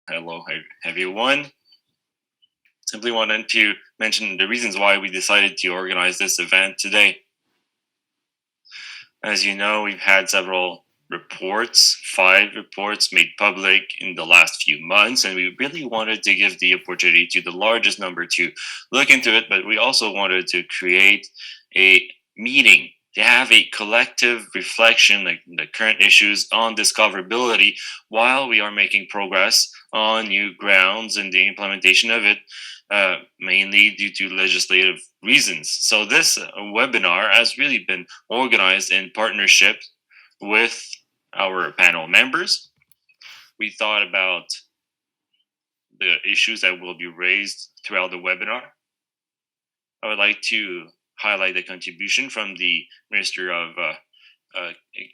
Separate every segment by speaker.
Speaker 1: Hello, everyone. Simply wanted to mention the reasons why we decided to organize this event today. As you know, we've had several reports, 5 reports made public in the last few months, and we really wanted to give the opportunity to the largest number to look into it, but we also wanted to create a meeting to have a collective reflection, like the current issues on discoverability, while we are making progress on new grounds and the implementation of it, mainly due to legislative reasons. So this webinar has really been organized in partnership with our panel members. We thought about the issues that will be raised throughout the webinar. I would like to highlight the contribution from the Minister of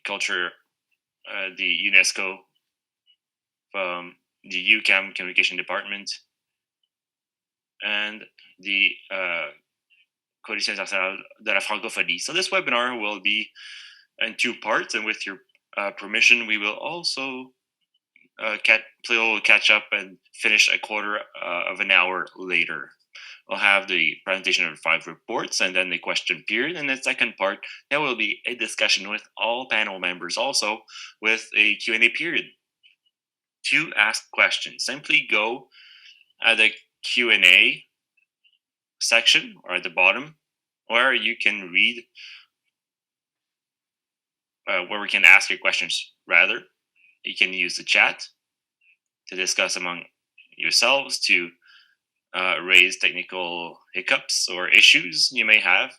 Speaker 1: Culture, the UNESCO, from the UQAM Communication Department, and the Coalition internationale de la Francophonie. So this webinar will be in 2 parts, and with your permission, we will also play a little catch up and finish a quarter of an hour later. We'll have the presentation of 5 reports and then the question period. And the second part, there will be a discussion with all panel members, also with a Q&A period. To ask questions, simply go at the Q&A section or at the bottom, where you can read, where we can ask your questions. Rather, you can use the chat to discuss among yourselves, to raise technical hiccups or issues you may have.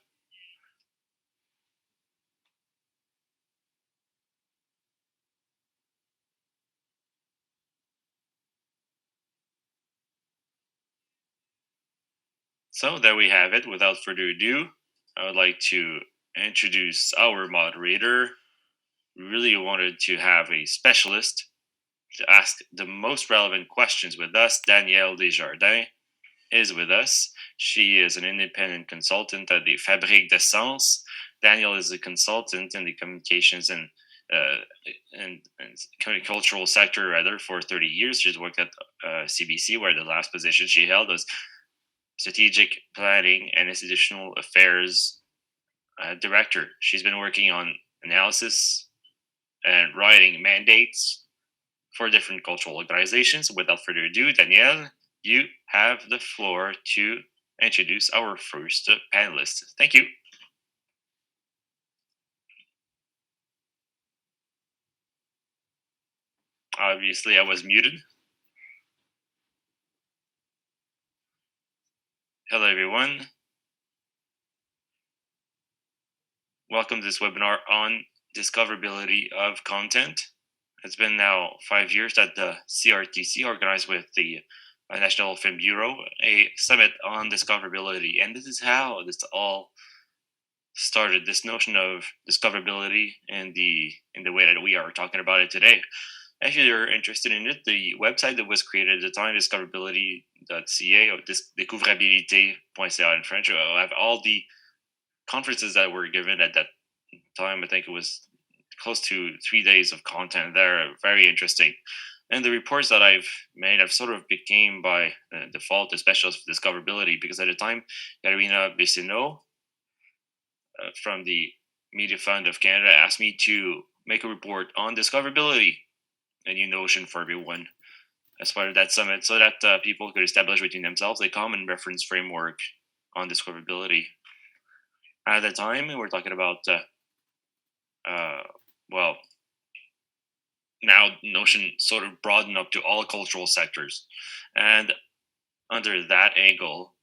Speaker 1: So there we have it. Without further ado, I would like to introduce our moderator. We really wanted to have a specialist to ask the most relevant questions with us. Danielle Desjardins is with us. She is an independent consultant at the Fabrique de Sens. Danielle is a consultant in the communications and cultural sector rather for 30 years. She's worked at CBC, where the last position she held was strategic planning and institutional affairs director. She's been working on analysis and writing mandates for different cultural organizations. Without further ado, Danielle, you have the floor to introduce our first panelist. Thank you. Obviously, I was muted. Hello, everyone. Welcome to this webinar on discoverability of content. It's been now 5 years that the CRTC organized with the National Film Bureau a summit on discoverability, and this is how this all started. This notion of discoverability in the way that we are talking about it today. If you're interested in it, the website that was created at the time, discoverability.ca or discoverabilité.ca in French, will have all the conferences that were given at that time. I think it was close to 3 days of content there. Very interesting. And the reports that I've made, I've sort of became by default a specialist for discoverability, because at the time, Katerina Bissino from the Media Fund of Canada asked me to make a report on discoverability, a new notion for everyone, as part of that summit, so that people could establish between themselves a common reference framework on discoverability. At the time, we were talking about, now notion sort of broadened up to all cultural sectors. And under that angle,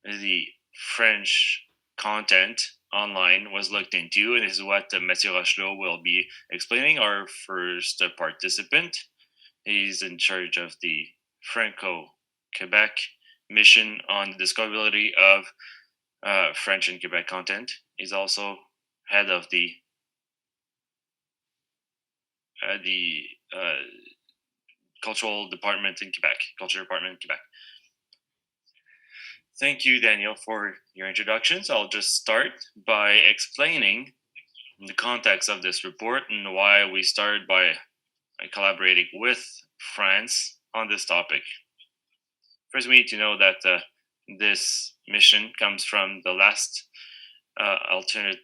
Speaker 1: the French content online was looked into, and this is what Mathieu Rocheleau will be explaining, our first participant. He's in charge of the Franco-Quebec mission on the discoverability of French and Quebec content. He's also head of the cultural department in Quebec, culture department in Quebec. Thank you, Danielle, for your introductions. I'll just start by explaining the context of this report and why we started by collaborating with France on this topic. First, we need to know that this mission comes from the last alternate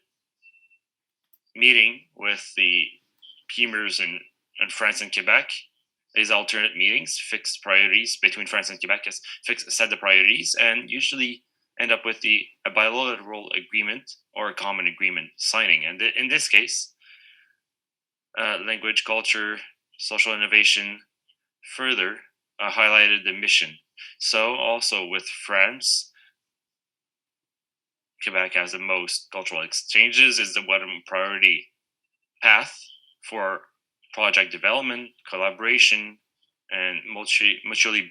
Speaker 1: meeting with the PMers in France and Quebec. These alternate meetings fix priorities between France and Quebec, set the priorities, and usually end up with a bilateral agreement or a common agreement signing. And in this case, language, culture, social innovation further highlighted the mission. So also with France, Quebec has the most cultural exchanges, is the one priority path for project development, collaboration, and mutually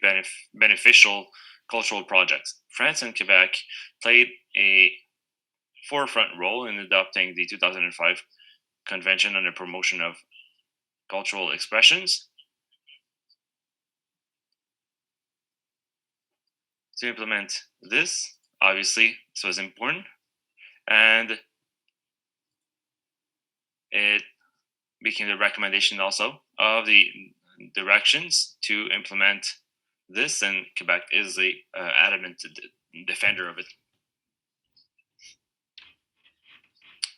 Speaker 1: beneficial cultural projects. France and Quebec played a forefront role in adopting the 2005 Convention on the Promotion of Cultural Expressions. To implement this, obviously, this was important, and it became the recommendation also of the directions to implement this, and Quebec is the adamant defender of it.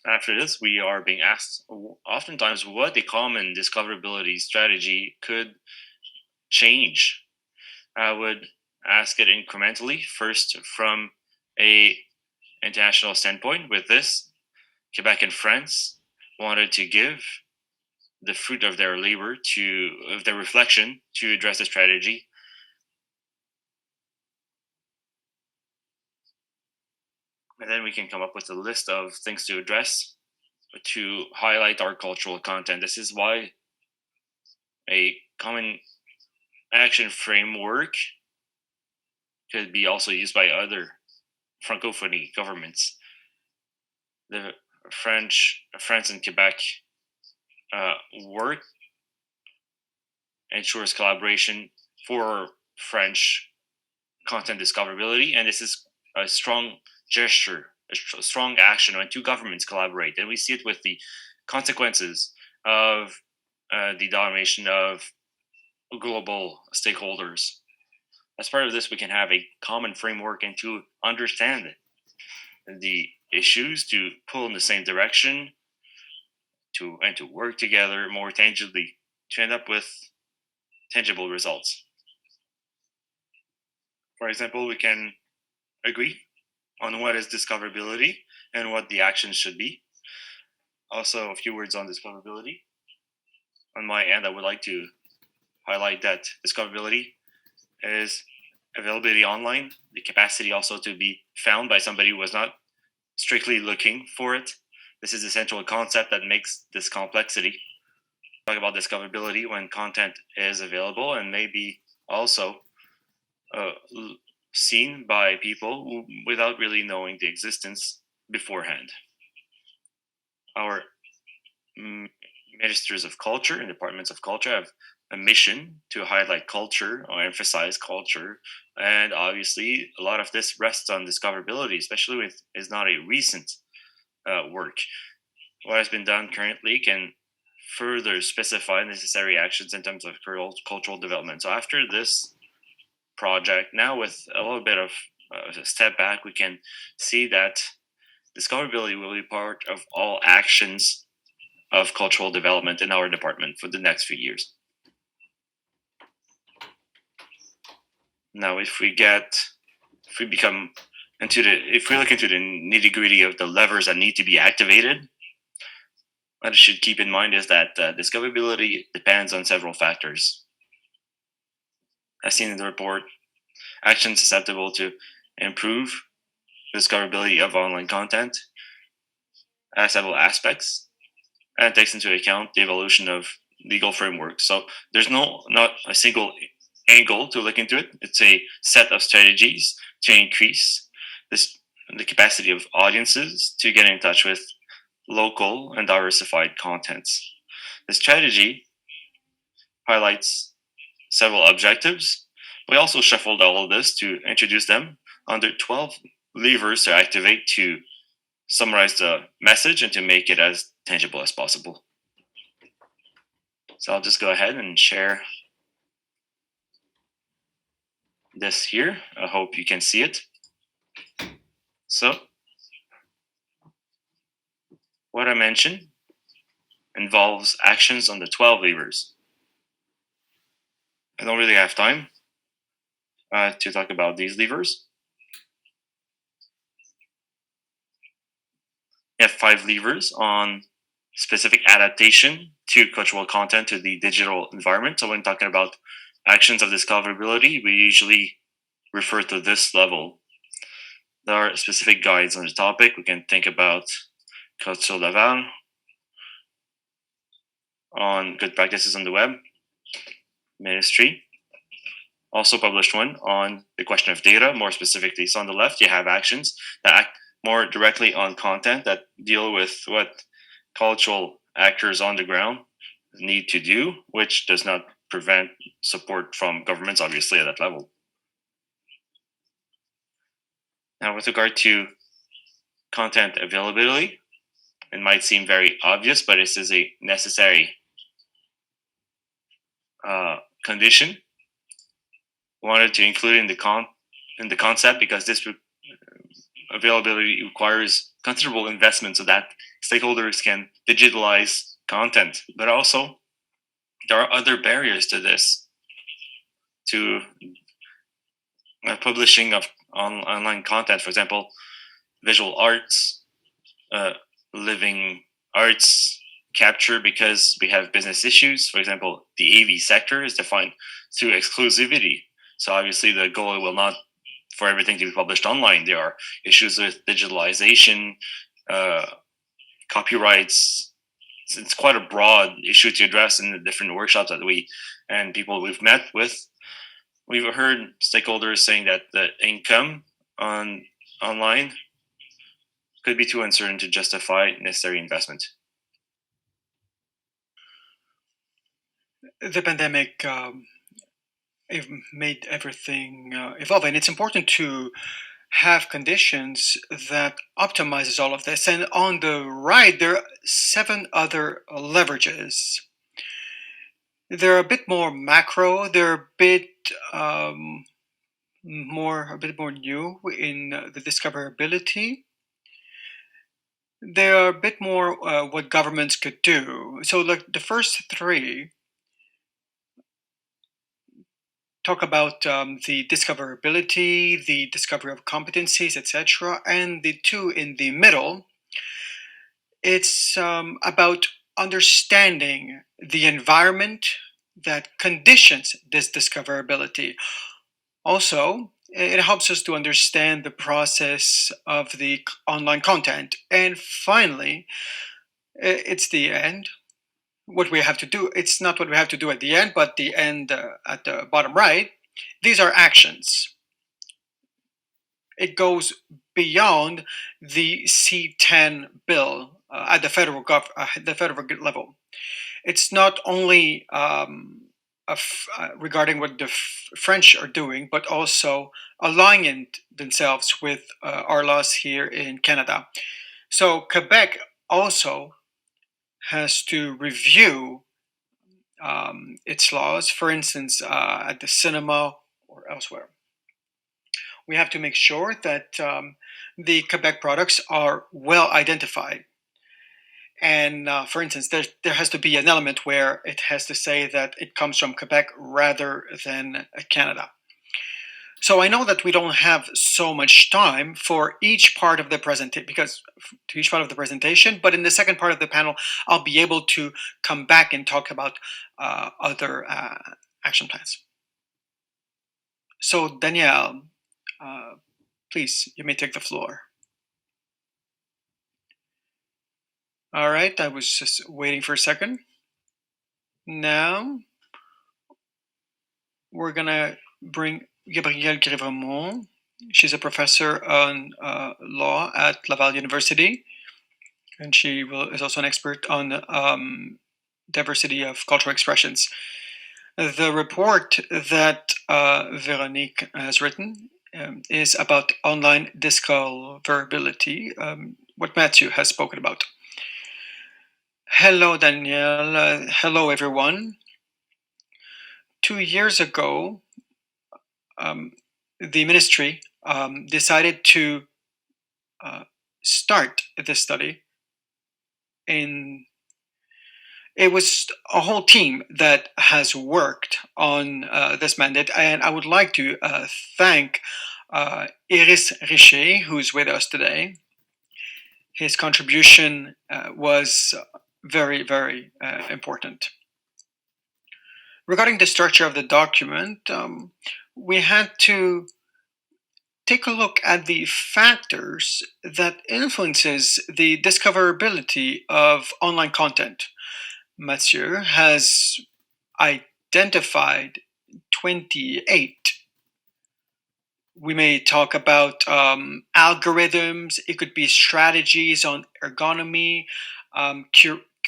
Speaker 1: After this, we are being asked oftentimes what the common discoverability strategy could change. I would ask it incrementally, first from a international standpoint. With this, Quebec and France wanted to give the fruit of their labor, of their reflection, to address the strategy. And then we can come up with a list of things to address to highlight our cultural content. This is why a common action framework could be also used by other Francophonie governments. The France and Quebec work ensures collaboration for French content discoverability, and this is a strong gesture, a strong action when two governments collaborate, and we see it with the consequences of the domination of global stakeholders. As part of this, we can have a common framework and to understand the issues, to pull in the same direction, and to work together more tangibly to end up with tangible results. For example, we can agree on what is discoverability and what the actions should be. Also, a few words on discoverability. On my end, I would like to highlight that discoverability is availability online, the capacity also to be found by somebody who was not strictly looking for it. This is the central concept that makes this complexity. Talk about discoverability when content is available and maybe also seen by people without really knowing the existence beforehand. Our ministers of culture and departments of culture have a mission to highlight culture or emphasize culture, and obviously a lot of this rests on discoverability, especially with is not a recent work. What has been done currently can further specify necessary actions in terms of cultural development. So after this project, now with a little bit of a step back, we can see that discoverability will be part of all actions of cultural development in our department for the next few years. Now, if we look into the nitty-gritty of the levers that need to be activated, what I should keep in mind is that discoverability depends on several factors. As seen in the report, actions susceptible to improve discoverability of online content has several aspects and takes into account the evolution of legal frameworks. So there's not a single angle to look into it. It's a set of strategies to increase the capacity of audiences to get in touch with local and diversified contents. The strategy highlights several objectives. We also shuffled all of this to introduce them under 12 levers to activate to summarize the message and to make it as tangible as possible. So I'll just go ahead and share this here. I hope you can see it. So what I mentioned involves actions on the 12 levers. I don't really have time to talk about these levers. We have 5 levers on specific adaptation to cultural content to the digital environment. So when talking about actions of discoverability, we usually refer to this level. There are specific guides on the topic. We can think about Culture Laval, on good practices on the web, Ministry. Also published one on the question of data, more specifically. So on the left, you have actions that act more directly on content, that deal with what cultural actors on the ground need to do, which does not prevent support from governments, obviously, at that level. Now, with regard to content availability, it might seem very obvious, but this is a necessary condition. Wanted to include in the concept because this availability requires considerable investment so that stakeholders can digitalize content. But also, there are other barriers to this, to publishing of online content. For example, visual arts, living arts capture, because we have business issues. For example, the AV sector is defined through exclusivity. So obviously the goal will not for everything to be published online. There are issues with digitalization, copyrights. It's quite a broad issue to address in the different workshops that we and people we've met with. We've heard stakeholders saying that the income online could be too uncertain to justify necessary investment.
Speaker 2: The pandemic it made everything evolve, and it's important to have conditions that optimizes all of this. And on the right, there are 7 other leverages. They're a bit more macro. They're a bit more new in the discoverability. They're a bit more what governments could do. So, like the first 3 talk about the discoverability, the discovery of competencies, etc. And the 2 in the middle, it's about understanding the environment that conditions this discoverability. Also, it helps us to understand the process of the online content. And finally, it's the end. What we have to do, it's not what we have to do at the end, but the end at the bottom right. These are actions. It goes beyond the C10 bill at the federal level. It's not only regarding what the French are doing, but also aligning themselves with our laws here in Canada. So Quebec also has to review its laws, for instance, at the cinema or elsewhere. We have to make sure that the Quebec products are well identified. And for instance, there has to be an element where it has to say that it comes from Quebec rather than Canada. So I know that we don't have so much time for each part of the presentation, but in the second part of the panel, I'll be able to come back and talk about other action plans. So Danielle, please, you may take the floor. All right, I was just waiting for a second. Now, we're gonna bring Gabrielle Grévemont. She's a professor on law at Laval University, and she is also an expert on diversity of cultural expressions. The report that Veronique has written is about online discoverability, what Mathieu has spoken about. Hello, Danielle. Hello, everyone. 2 years ago, um, the ministry decided to start this study. And it was a whole team that has worked on this mandate. And I would like to thank Iris Richer, who's with us today. His contribution was very, very important. Regarding the structure of the document, we had to take a look at the factors that influences the discoverability of online content. Mathieu has identified 28. We may talk about algorithms. It could be strategies on ergonomy,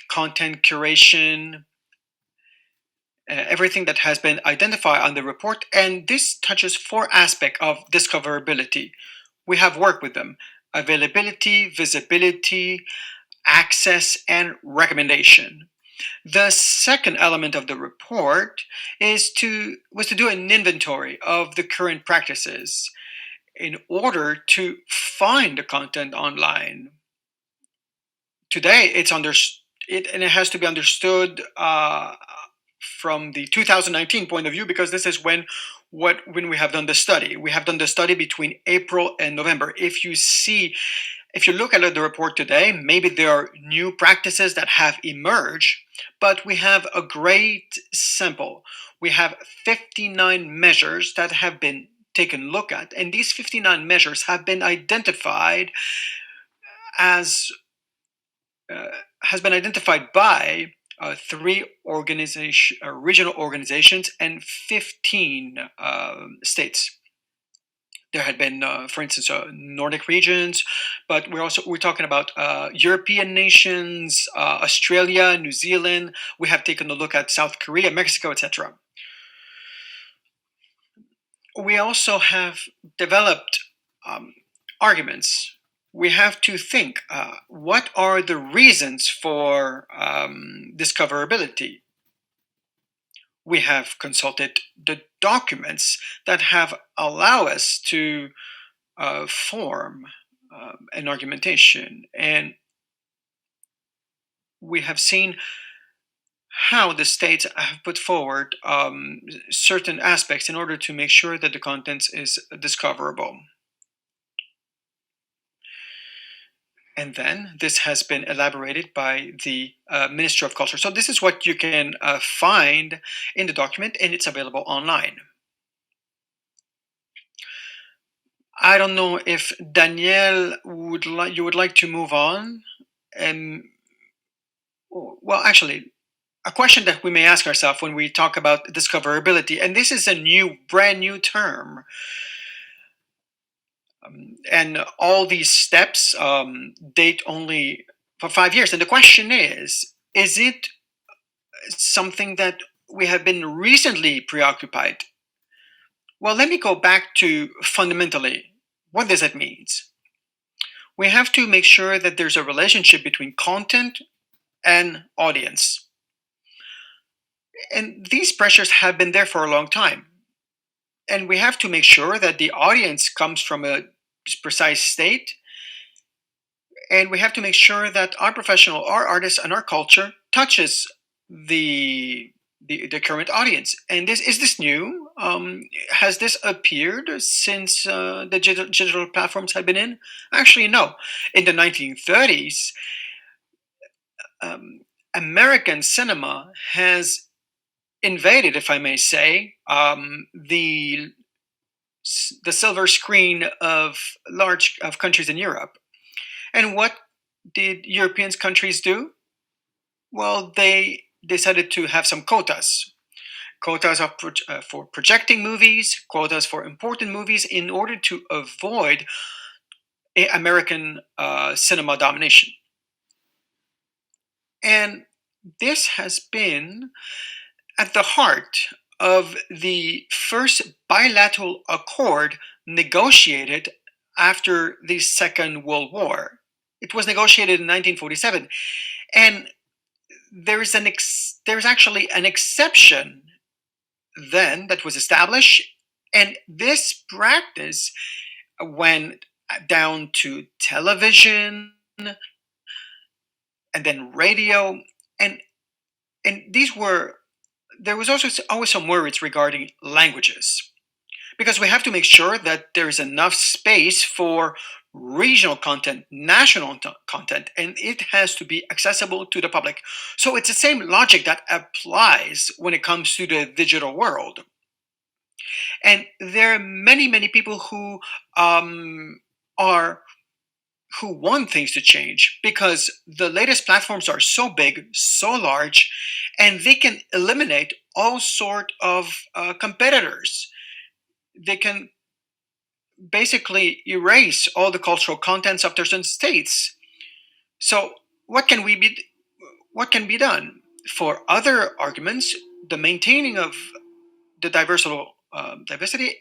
Speaker 2: content curation, everything that has been identified on the report. And this touches 4 aspects of discoverability. We have worked with them: availability, visibility, access, and recommendation. The second element of the report was to do an inventory of the current practices in order to find the content online. Today, it has to be understood from the 2019 point of view, because this is when we have done the study. We have done the study between April and November. If you look at the report today, maybe there are new practices that have emerged, but we have a great sample. We have 59 measures that have been taken a look at, and these 59 measures have been identified as has been identified by 3 regional organizations and 15 states. There had been, for instance, Nordic regions, but we're talking about European nations, Australia, New Zealand. We have taken a look at South Korea, Mexico, etc. We also have developed arguments. We have to think, what are the reasons for discoverability? We have consulted the documents that have allowed us to form an argumentation, and we have seen how the states have put forward certain aspects in order to make sure that the content is discoverable. And then this has been elaborated by the Minister of Culture. So this is what you can find in the document, and it's available online. I don't know if Danielle you would like to move on. Well, actually, a question that we may ask ourselves when we talk about discoverability, and this is a brand new term. And all these steps date only for 5 years. And the question is it something that we have been recently preoccupied? Well, let me go back to fundamentally, what does that mean? We have to make sure that there's a relationship between content and audience. And these pressures have been there for a long time. And we have to make sure that the audience comes from a precise state. And we have to make sure that our professional, our artists, and our culture touches the current audience. And is this new? Has this appeared since the digital platforms have been in? Actually, no. In the 1930s, American cinema has invaded, if I may say, the silver screen of countries in Europe. And what did European countries do? Well, they decided to have some quotas. Quotas for projecting movies, quotas for important movies, in order to avoid American cinema domination. And this has been at the heart of the first bilateral accord negotiated after the Second World War. It was negotiated in 1947. And there's actually an exception then that was established, and this practice went down to television and then radio, and there was also always some worries regarding languages, because we have to make sure that there's enough space for regional content, national content, and it has to be accessible to the public. So it's the same logic that applies when it comes to the digital world. And there are many people are who want things to change, because the latest platforms are so big, so large, and they can eliminate all sort of competitors. They can basically erase all the cultural contents of certain states. So what can be done? For other arguments, the maintaining of the diversity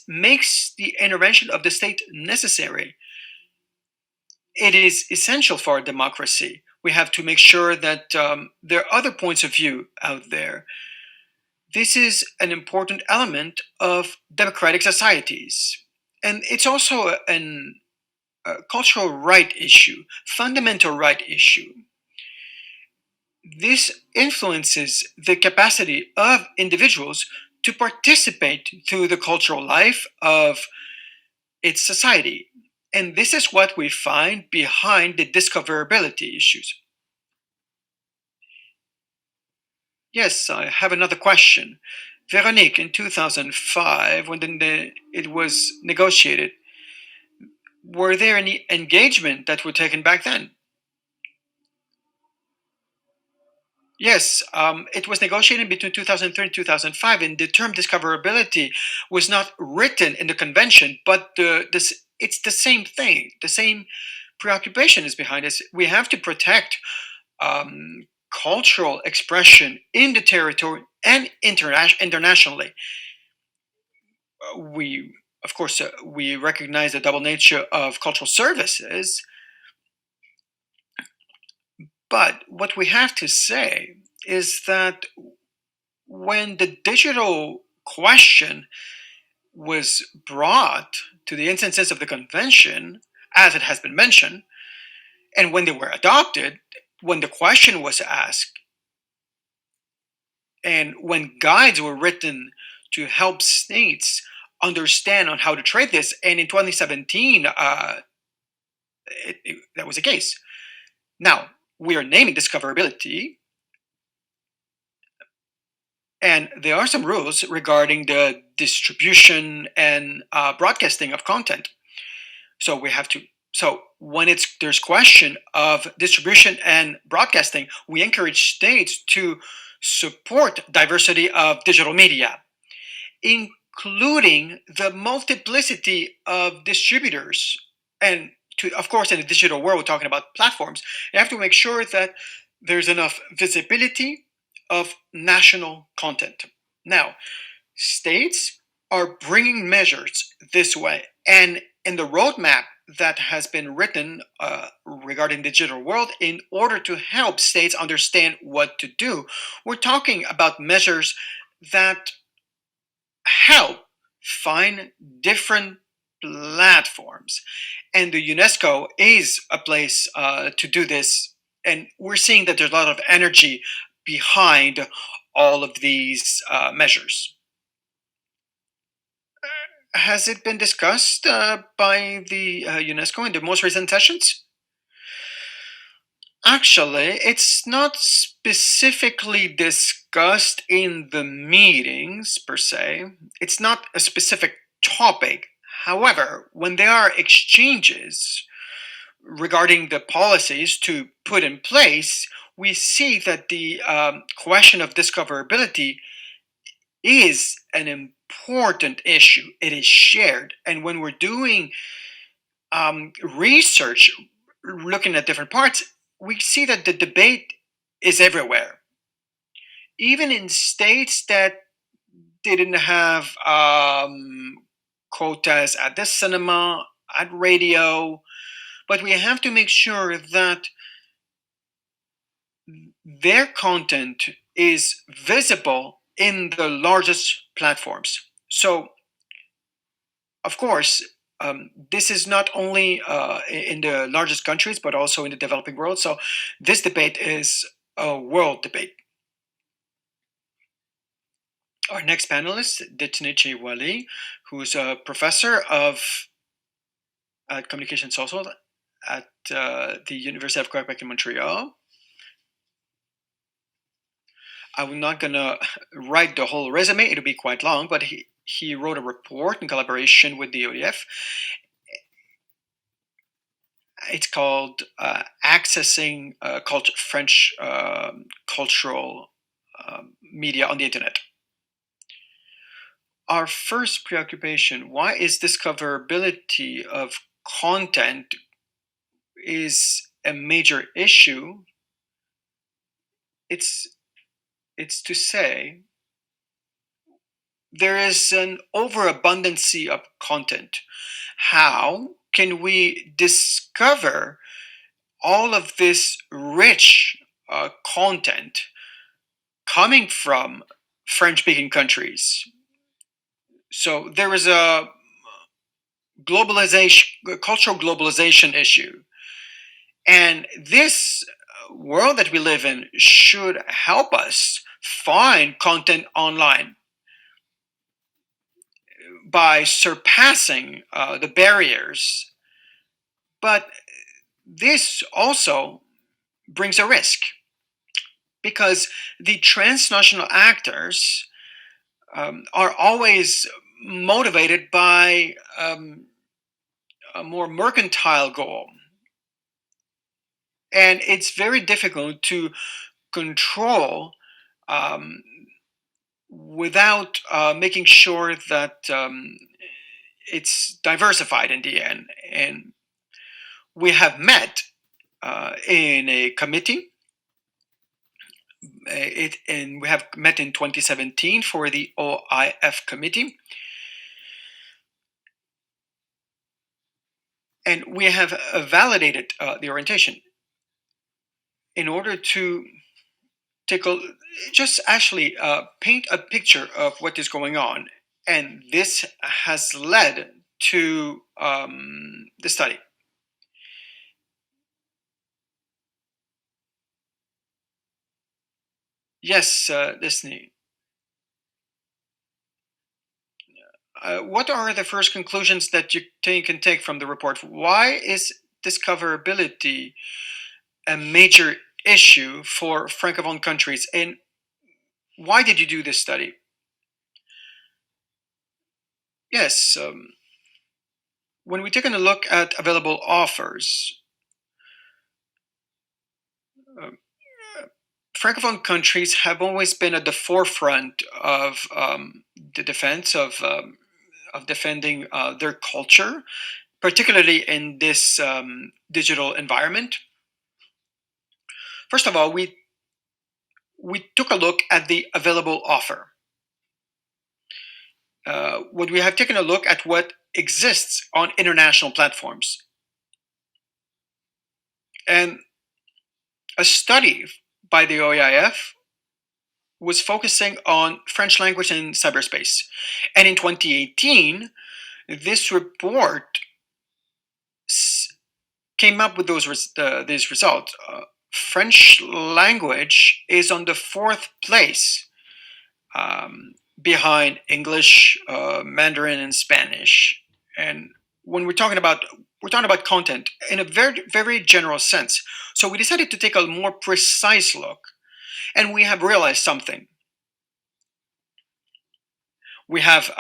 Speaker 2: makes the intervention of the state necessary. It is essential for our democracy. We have to make sure that there are other points of view out there. This is an important element of democratic societies. And it's also a cultural right issue, fundamental right issue. This influences the capacity of individuals to participate through the cultural life of its society. And this is what we find behind the discoverability issues. Yes, I have another question. Veronique, in 2005, when it was negotiated, were there any engagement that were taken back then? Yes, it was negotiated between 2003 and 2005, and the term discoverability was not written in the convention, but it's the same thing. The same preoccupation is behind this. We have to protect cultural expression in the territory and internationally. Of course, we recognize the double nature of cultural services, but what we have to say is that when the digital question was brought to the instances of the convention, as it has been mentioned, and when they were adopted, when the question was asked, and when guides were written to help states understand on how to trade this, and in 2017, that was the case. Now, we are naming discoverability, and there are some rules regarding the distribution and broadcasting of content. So we have to. So when there's question of distribution and broadcasting, we encourage states to support diversity of digital media, including the multiplicity of distributors. And of course, in the digital world, we're talking about platforms. You have to make sure that there's enough visibility of national content. Now, states are bringing measures this way, and in the roadmap that has been written regarding the digital world, in order to help states understand what to do, we're talking about measures that help find different platforms. And the UNESCO is a place to do this. And we're seeing that there's a lot of energy behind all of these measures. Has it been discussed by the UNESCO in the most recent sessions? Actually, it's not specifically discussed in the meetings per se. It's not a specific topic. However, when there are exchanges regarding the policies to put in place, we see that the question of discoverability is an important issue. It is shared. And when we're doing research, looking at different parts, we see that the debate is everywhere. Even in states that didn't have quotas at the cinema, at radio, but we have to make sure that their content is visible in the largest platforms. So, of course, this is not only in the largest countries, but also in the developing world. So, this debate is a world debate. Our next panelist, Tchéhouali, who's a professor of communication social at the University of Quebec in Montreal. I'm not going to write the whole resume, it'll be quite long, but he wrote a report in collaboration with the ODF. It's called Accessing French Cultural Media on the Internet. Our first preoccupation, why is discoverability of content is a major issue? It's to say there is an overabundance of content. How can we discover all of this rich content coming from French-speaking countries? So there is a cultural globalization issue. And this world that we live in should help us find content online by surpassing the barriers. But this also brings a risk because the transnational actors are always motivated by a more mercantile goal. And it's very difficult to control without making sure that it's diversified in the end. And we have met in a committee. And we have met in 2017 for the OIF committee. And we have validated the orientation in order to just actually paint a picture of what is going on. And this has led to the study. Yes, Disney. What are the first conclusions that you can take from the report? Why is discoverability a major issue for Francophone countries? And why did you do this study? Yes, when we take a look at available offers, Francophone countries have always been at the forefront of the defense of defending their culture, particularly in this digital environment. First of all, we took a look at the available offer. When we have taken a look at what exists on international platforms. And a study by the OIF was focusing on French language and cyberspace. And in 2018, this report came up with these results. French language is on the 4th place behind English, Mandarin, and Spanish. And when we're talking about content in a very, very general sense. So we decided to take a more precise look, and we have realized something. We have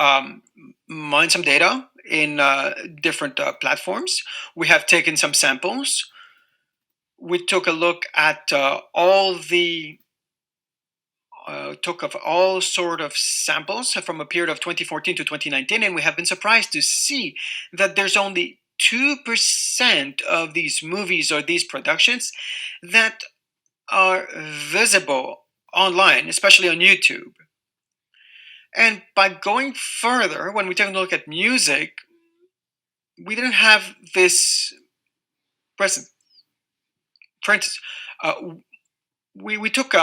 Speaker 2: mined some data in different platforms. We have taken some samples. We took a look at all sort of samples from a period of 2014 to 2019, and we have been surprised to see that there's only 2% of these movies or these productions that are visible online, especially on YouTube. And by going further, when we take a look at music, we didn't have this present. For instance, we took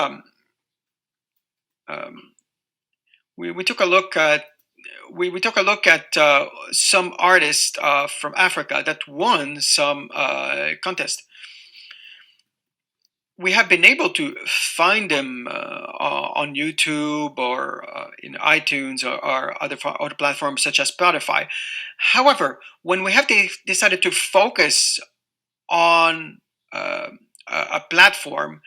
Speaker 2: we took a look at we took a look at some artists from Africa that won some contest. We have been able to find them on YouTube or in iTunes or other platforms such as Spotify. However, when we have decided to focus on a platform,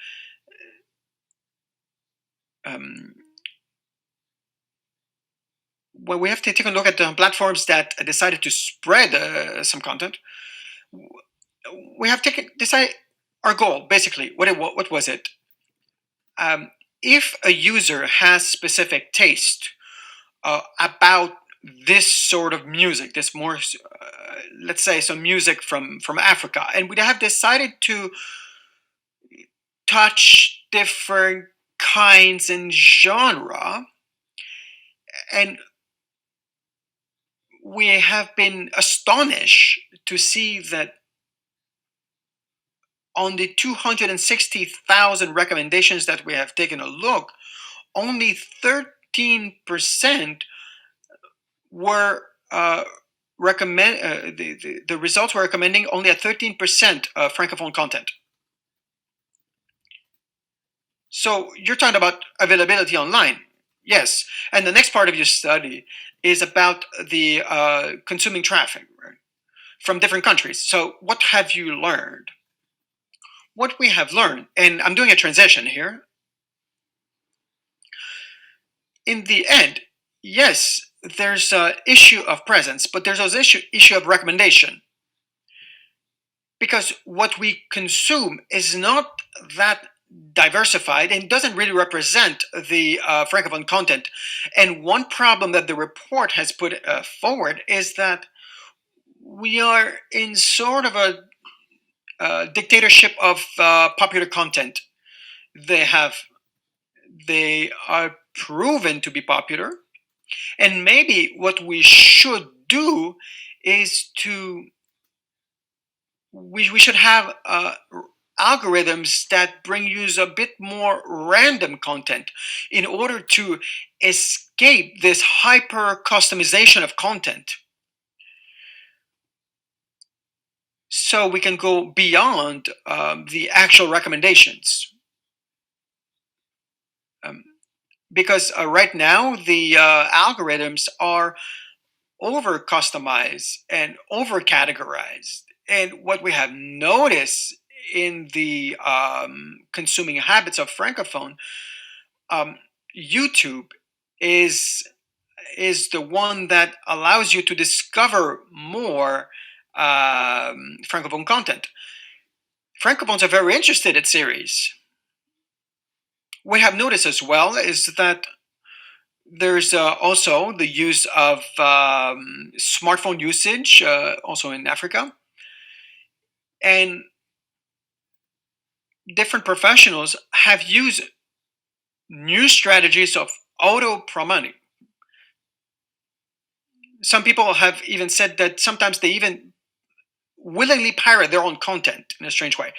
Speaker 2: when we have to take a look at the platforms that decided to spread some content, we have decided our goal, basically. What was it? If a user has specific taste about this sort of music, this more, let's say, some music from Africa, and we have decided to touch different kinds and genre, and we have been astonished to see that on the 260,000 recommendations that we have taken a look, only 13% were the results were recommending only at 13% of Francophone content. So you're talking about availability online. Yes. And the next part of your study is about the consuming traffic, right, from different countries. So what have you learned? What we have learned, and I'm doing a transition here. In the end, yes, there's an issue of presence, but there's also issue of recommendation. Because what we consume is not that diversified and doesn't really represent the Francophone content. And one problem that the report has put forward is that we are in sort of a dictatorship of popular content. They are proven to be popular, and maybe what we should do is we should have algorithms that bring you a bit more random content in order to escape this hyper customization of content, so we can go beyond the actual recommendations. Because right now the algorithms are over customized and over categorized. And what we have noticed in the consuming habits of Francophone, YouTube is the one that allows you to discover more Francophone content. Francophones are very interested in series. What I have noticed as well is that there's also the use of smartphone usage, also in Africa. And different professionals have used new strategies of auto-promoting. Some people have even said that sometimes they even willingly pirate their own content in a strange way.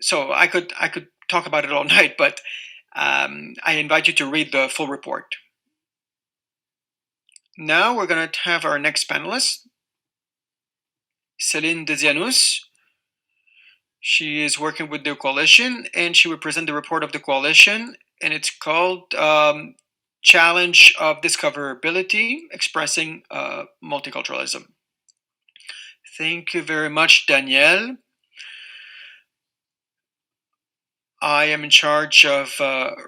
Speaker 2: So I could talk about it all night, but I invite you to read the full report. Now we're going to have our next panelist, Céline de Dianous. She is working with the coalition, and she will present the report of the coalition, and it's called Challenge of Discoverability, Expressing Multiculturalism. Thank you very much, Danielle. I am in charge of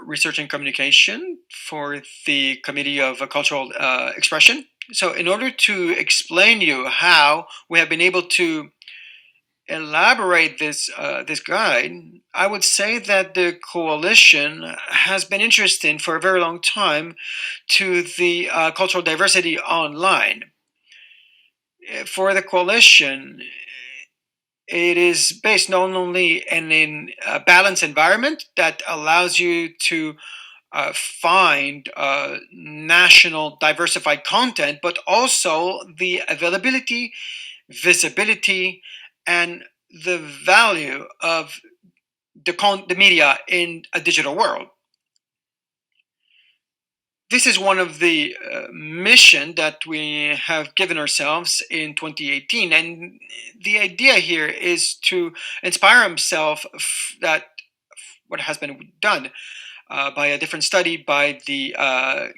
Speaker 2: research and communication for the Committee of Cultural Expression. So in order to explain you how we have been able to elaborate this guide, I would say that the coalition has been interested for a very long time to the cultural diversity online. For the coalition, it is based not only in a balanced environment that allows you to find national diversified content, but also the availability, visibility, and the value of the media in a digital world. This is one of the mission that we have given ourselves in 2018, and the idea here is to inspire himself that what has been done by a different study by the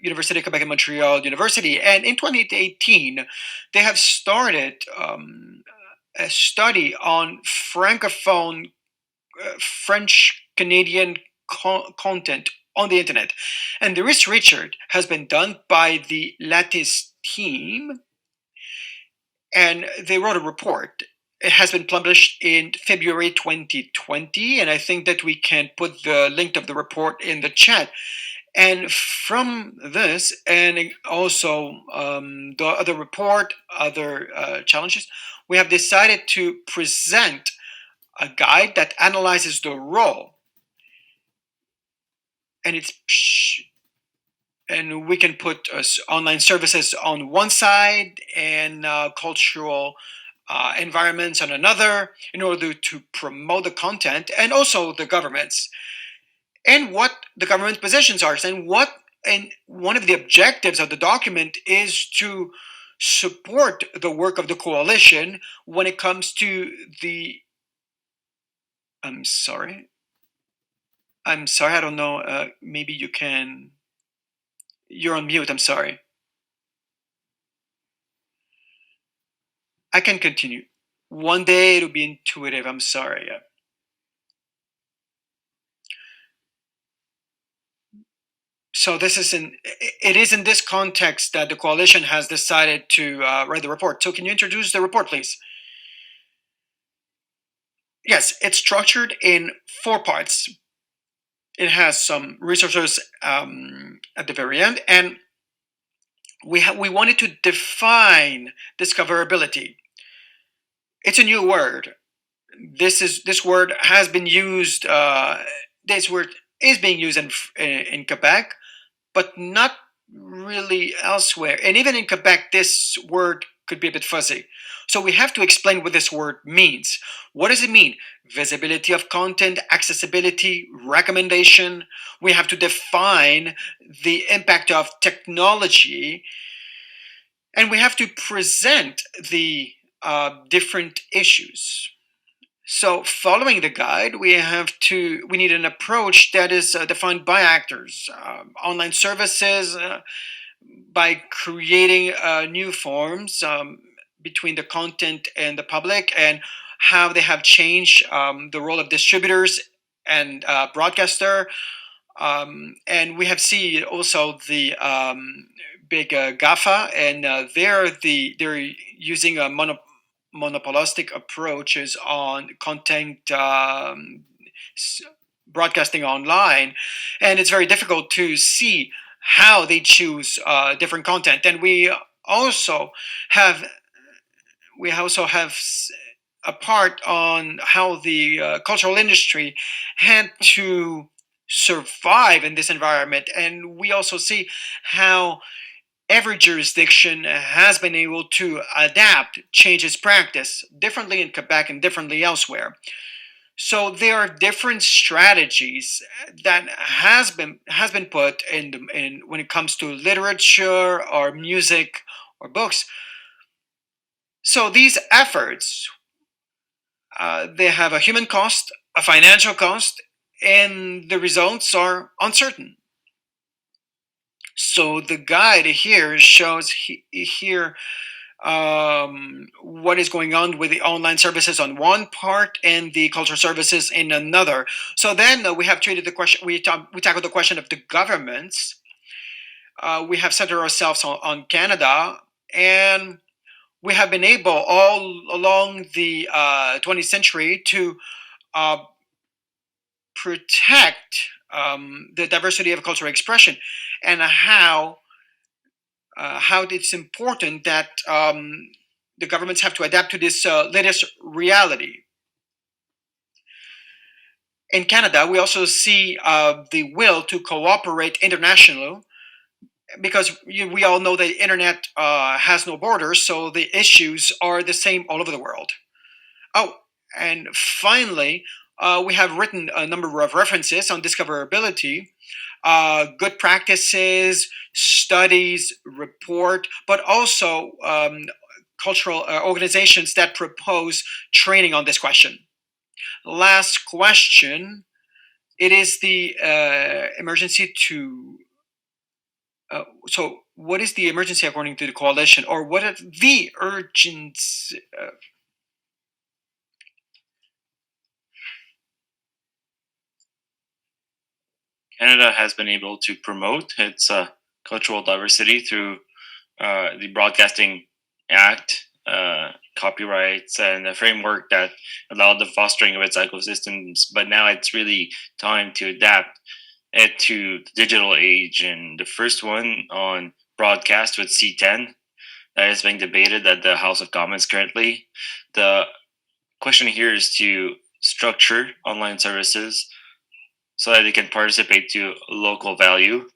Speaker 2: Université Québec and Montréal University. And in 2018, they have started a study on francophone French Canadian content on the internet. And the research has been done by the Lattice team, and they wrote a report. It has been published in February 2020, and I think that we can put the link of the report in the chat. And from this, and also the other report, other challenges, we have decided to present a guide that analyzes the role, and we can put online services on one side and cultural environments on another in order to promote the content, and also the governments and what the government positions are, and one of the objectives of the document is to support the work of the coalition when it comes to the I'm sorry, I don't know, maybe you're on mute, I'm sorry. I can continue. One day it'll be intuitive, I'm sorry. So it is in this context that the coalition has decided to write the report. So can you introduce the report, please? Yes, it's structured in 4 parts. It has some resources at the very end, and we wanted to define discoverability. It's a new word. This word has been used. This word is being used in Quebec, but not really elsewhere. And even in Quebec, this word could be a bit fuzzy. So we have to explain what this word means. What does it mean? Visibility of content, accessibility, recommendation. We have to define the impact of technology, and we have to present the different issues. So, following the guide, we need an approach that is defined by actors, online services, by creating new forms between the content and the public, and how they have changed the role of distributors and broadcaster. And we have seen also the big GAFA, and they're using a monopolistic approaches on content broadcasting online, and it's very difficult to see how they choose different content. And we also have a part on how the cultural industry had to survive in this environment, and we also see how every jurisdiction has been able to adapt, change its practice differently in Quebec and differently elsewhere. So there are different strategies that has been put in when it comes to literature or music or books. So these efforts, they have a human cost, a financial cost, and the results are uncertain. So the guide here shows what is going on with the online services on one part and the cultural services in another. So then we have treated the question. We tackled the question of the governments. We have centered ourselves on Canada, and we have been able all along the 20th century to protect the diversity of cultural expression, and how it's important that the governments have to adapt to this latest reality. In Canada, we also see the will to cooperate internationally, because we all know the internet has no borders, so the issues are the same all over the world. Oh, and finally, we have written a number of references on discoverability, good practices, studies, report, but also cultural organizations that propose training on this question. Last question. It is the emergency to. So, what is the emergency according to the coalition, or what are the urgency?
Speaker 1: Canada has been able to promote its cultural diversity through the Broadcasting Act, copyrights, and a framework that allowed the fostering of its ecosystems. But now it's really time to adapt it to the digital age. And the first one on broadcast with C10 that is being debated at the House of Commons currently. The question here is to structure online services so that they can participate to local value,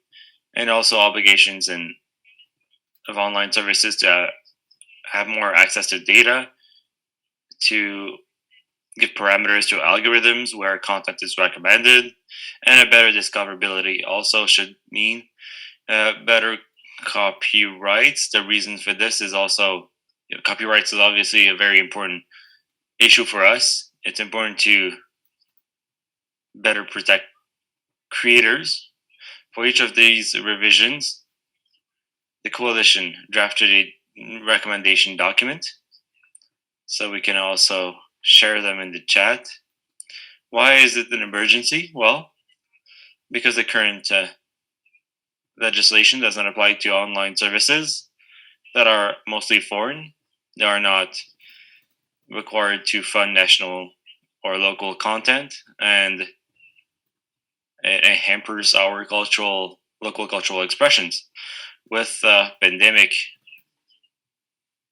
Speaker 1: and also obligations of online services to have more access to data, to give parameters to algorithms where content is recommended, and a better discoverability also should mean better copyrights. The reason for this is also, copyrights is obviously a very important issue for us. It's important to better protect creators. For each of these revisions, the coalition drafted a recommendation document, so we can also share them in the chat. Why is it an emergency? Well, because the current legislation does not apply to online services that are mostly foreign. They are not required to fund national or local content, and it hampers our local cultural expressions. With the pandemic,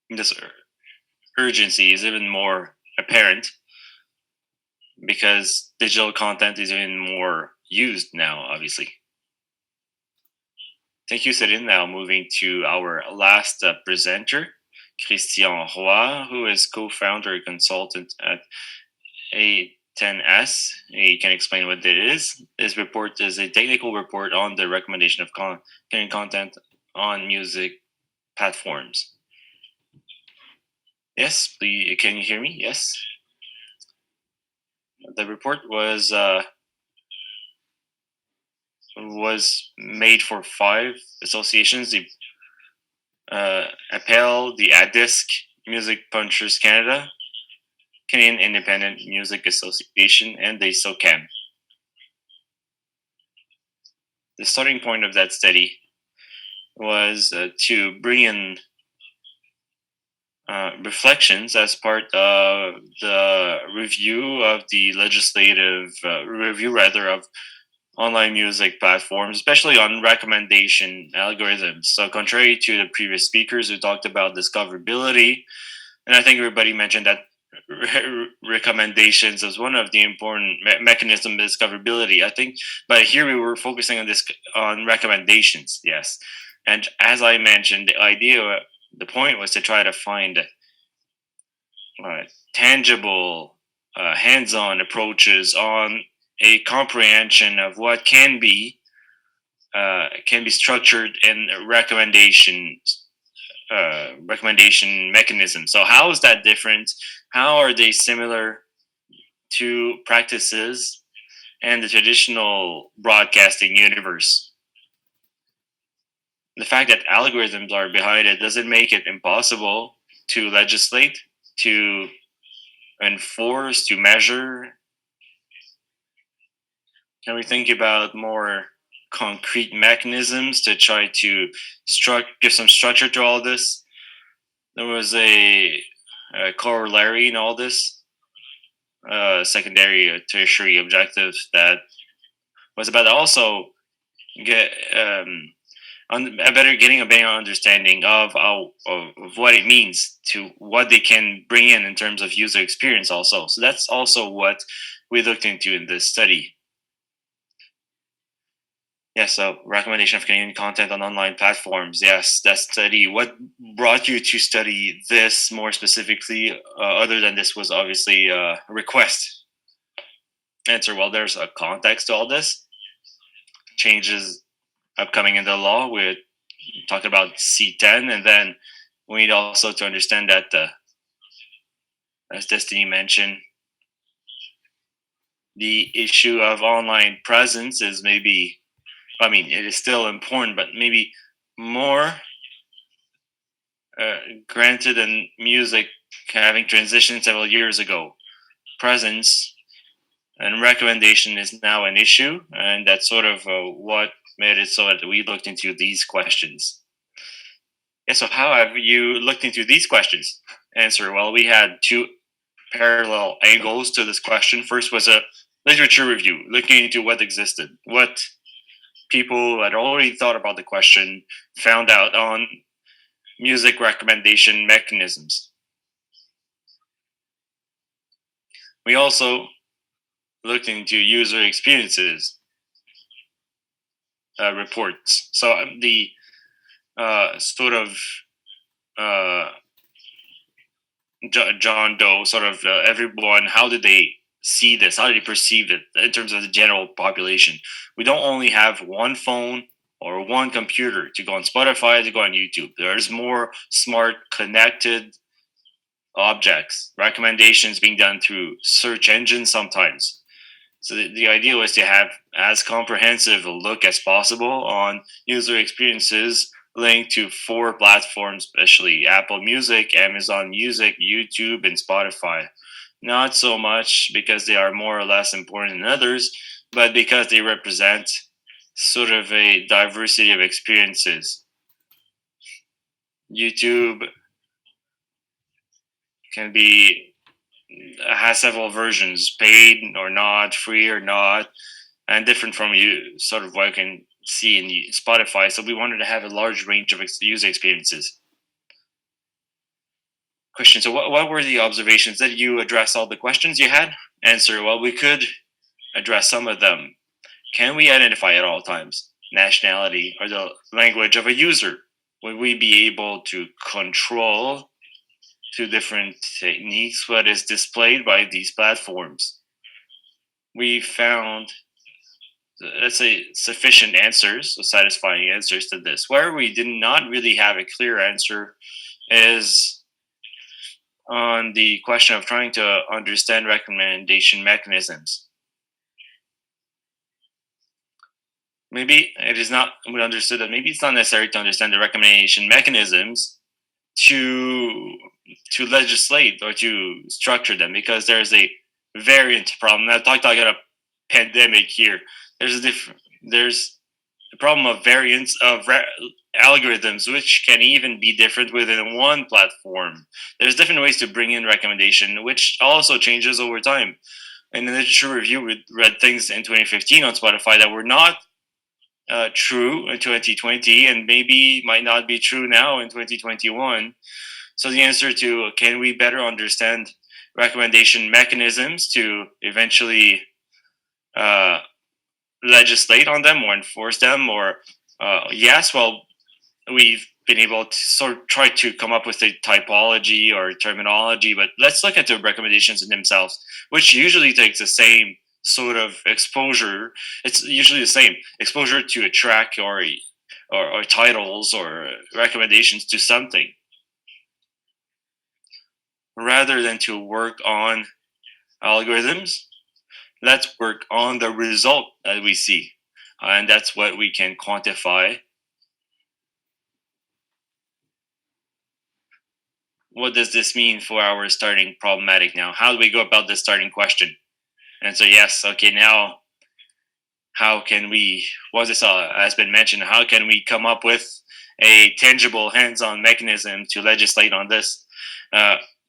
Speaker 1: this urgency is even more apparent because digital content is even more used now, obviously. Thank you, Céline. Now moving to our last presenter, Christian Roy, who is co-founder and consultant at A10S. He can explain what it is. This report is a technical report on the recommendation of content on music platforms. Yes, please, can you hear me? Yes. The report was made for 5 associations: the APPEL, the ADISC, Music Punchers Canada, Canadian Independent Music Association, and the SOCAM. The starting point of that study was to bring in reflections as part of the review of the legislative review, of online music platforms, especially on recommendation algorithms. So contrary to the previous speakers who talked about discoverability, and I think everybody mentioned that recommendations as one of the important mechanisms of discoverability, I think, but here we were focusing on recommendations, yes. And as I mentioned, the point was to try to find tangible, hands-on approaches on a comprehension of what can be structured in recommendation mechanisms. So how is that different? How are they similar to practices and the traditional broadcasting universe? The fact that algorithms are behind it doesn't make it impossible to legislate, to enforce, to measure. Can we think about more concrete mechanisms to try to give some structure to all this? There was a corollary in all this, secondary or tertiary objectives that was about also getting a better understanding of what it means, to what they can bring in terms of user experience also. So that's also what we looked into in this study. Yeah, so recommendation of Canadian content on online platforms. Yes, that study. What brought you to study this more specifically, other than this was obviously a request? Answer, well, there's a context to all this. Changes upcoming in the law. We're talking about C10, and then we need also to understand that, as Destiny mentioned, the issue of online presence is maybe, I mean, it is still important, but maybe more granted than music having transitioned several years ago. Presence and recommendation is now an issue, and that's sort of what made it so that we looked into these questions. Yeah, so how have you looked into these questions? Answer, well, we had two parallel angles to this question. First was a literature review, looking into what existed, what people had already thought about the question found out on music recommendation mechanisms. We also looked into user experiences reports. So the sort of uh, John Doe, sort of everyone, how did they see this? How did they perceive it in terms of the general population? We don't only have one phone or one computer to go on Spotify, to go on YouTube. There's more smart, connected objects, recommendations being done through search engines sometimes. So the idea was to have as comprehensive a look as possible on user experiences linked to four platforms, especially Apple Music, Amazon Music, YouTube, and Spotify. Not so much because they are more or less important than others, but because they represent sort of a diversity of experiences. YouTube can be has several versions, paid or not, free or not, and different from you, sort of what you can see in Spotify. So we wanted to have a large range of user experiences. Question. So what were the observations? Did you address all the questions you had? Answer. Well, we could address some of them. Can we identify at all times nationality or the language of a user? Would we be able to control through different techniques what is displayed by these platforms? We found, let's say, sufficient answers, or satisfying answers to this. Where we did not really have a clear answer is on the question of trying to understand recommendation mechanisms. Maybe it is not, we understood that maybe it's not necessary to understand the recommendation mechanisms to legislate or to structure them, because there's a variant problem. Now, talking about a pandemic here, there's the problem of variants of algorithms, which can even be different within one platform. There's different ways to bring in recommendation, which also changes over time. In the literature review, we read things in 2015 on Spotify that were not true in 2020, and maybe might not be true now in 2021. So the answer to can we better understand recommendation mechanisms to eventually legislate on them or enforce them, or yes, well, we've been able to sort of try to come up with a typology or terminology, but let's look at the recommendations in themselves, which usually takes the same sort of exposure. It's usually the same exposure to a track or titles or recommendations to something, rather than to work on algorithms. Let's work on the result that we see, and that's what we can quantify. What does this mean for our starting problematic now? How do we go about this starting question? And so, yes, okay, now how can we, what this has been mentioned, how can we come up with a tangible hands-on mechanism to legislate on this?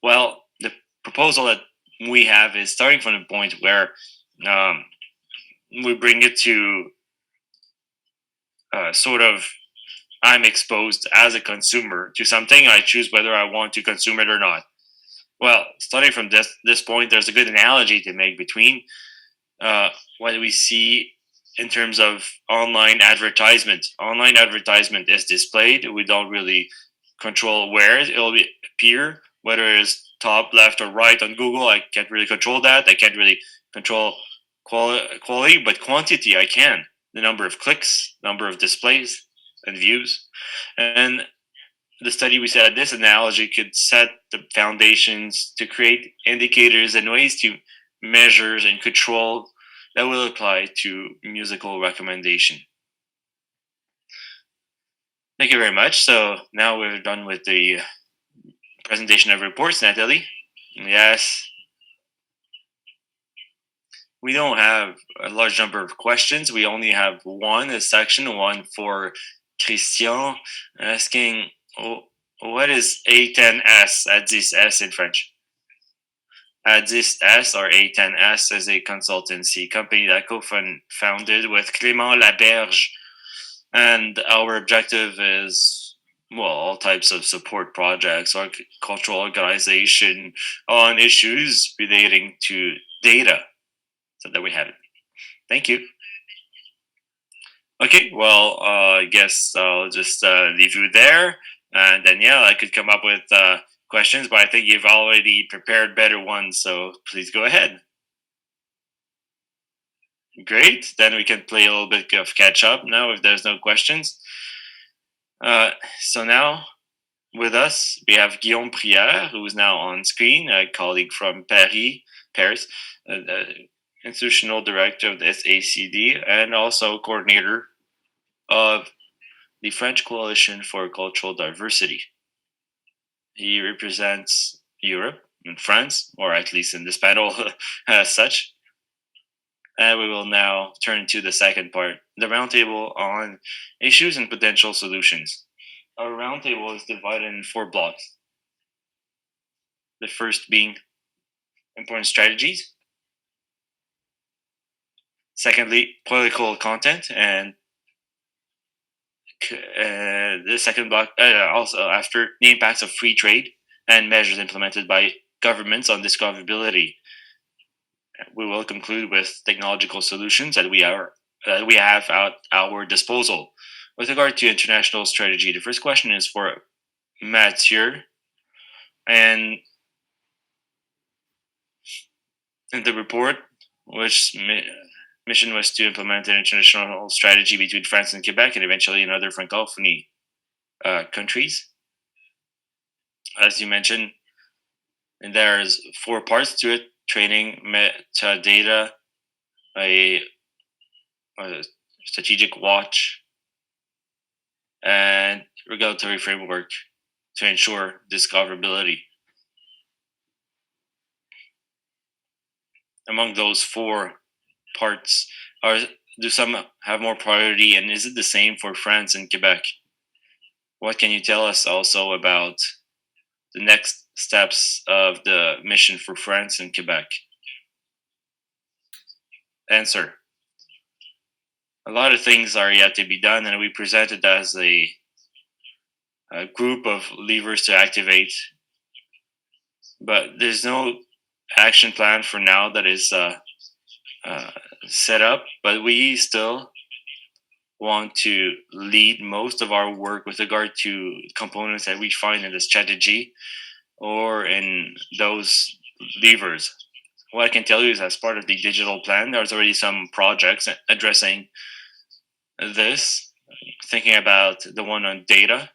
Speaker 1: Well, the proposal that we have is starting from the point where we bring it to sort of, I'm exposed as a consumer to something. I choose whether I want to consume it or not. Well, starting from this point, there's a good analogy to make between what we see in terms of online advertisement. Online advertisement is displayed. We don't really control where it will appear, whether it's top, left, or right on Google. I can't really control that. I can't really control quality, but quantity I can. The number of clicks, number of displays and views. And the study we said this analogy could set the foundations to create indicators and ways to measure and control that will apply to musical recommendation. Thank you very much. So now we're done with the presentation of reports, Nathalie. Yes. We don't have a large number of questions. We only have a section, one for Christian, asking, what is A10S, A10S in French? A10S or A10S is a consultancy company that co-founded with Clément Laberge. And our objective is, all types of support projects or cultural organization on issues relating to data. So there we have it. Thank you. Okay, well, I guess I'll just leave you there. And Danielle, I could come up with questions, but I think you've already prepared better ones, so please go ahead. Great, then we can play a little bit of catch up now if there's no questions. So now with us, we have Guillaume Prière, who is now on screen, a colleague from Paris, institutional director of the SACD, and also coordinator of the French Coalition for Cultural Diversity. He represents Europe and France, or at least in this panel as such. And we will now turn to the second part, the roundtable on issues and potential solutions. Our roundtable is divided in 4 blocks. The first being important strategies. Secondly, political content, and the second block also after the impacts of free trade and measures implemented by governments on discoverability. We will conclude with technological solutions that we have at our disposal. With regard to international strategy, the first question is for Mathieu, and in the report, which mission was to implement an international strategy between France and Quebec and eventually in other Francophonie countries. As you mentioned, and there's 4 parts to it: training, metadata, a strategic watch, and regulatory framework to ensure discoverability. Among those 4 parts, do some have more priority, and is it the same for France and Quebec? What can you tell us also about the next steps of the mission for France and Quebec? Answer. A lot of things are yet to be done, and we present it as a group of levers to activate. But there's no action plan for now that is set up, but we still want to lead most of our work with regard to components that we find in the strategy or in those levers. What I can tell you is, as part of the digital plan, there's already some projects addressing this, thinking about the one on data,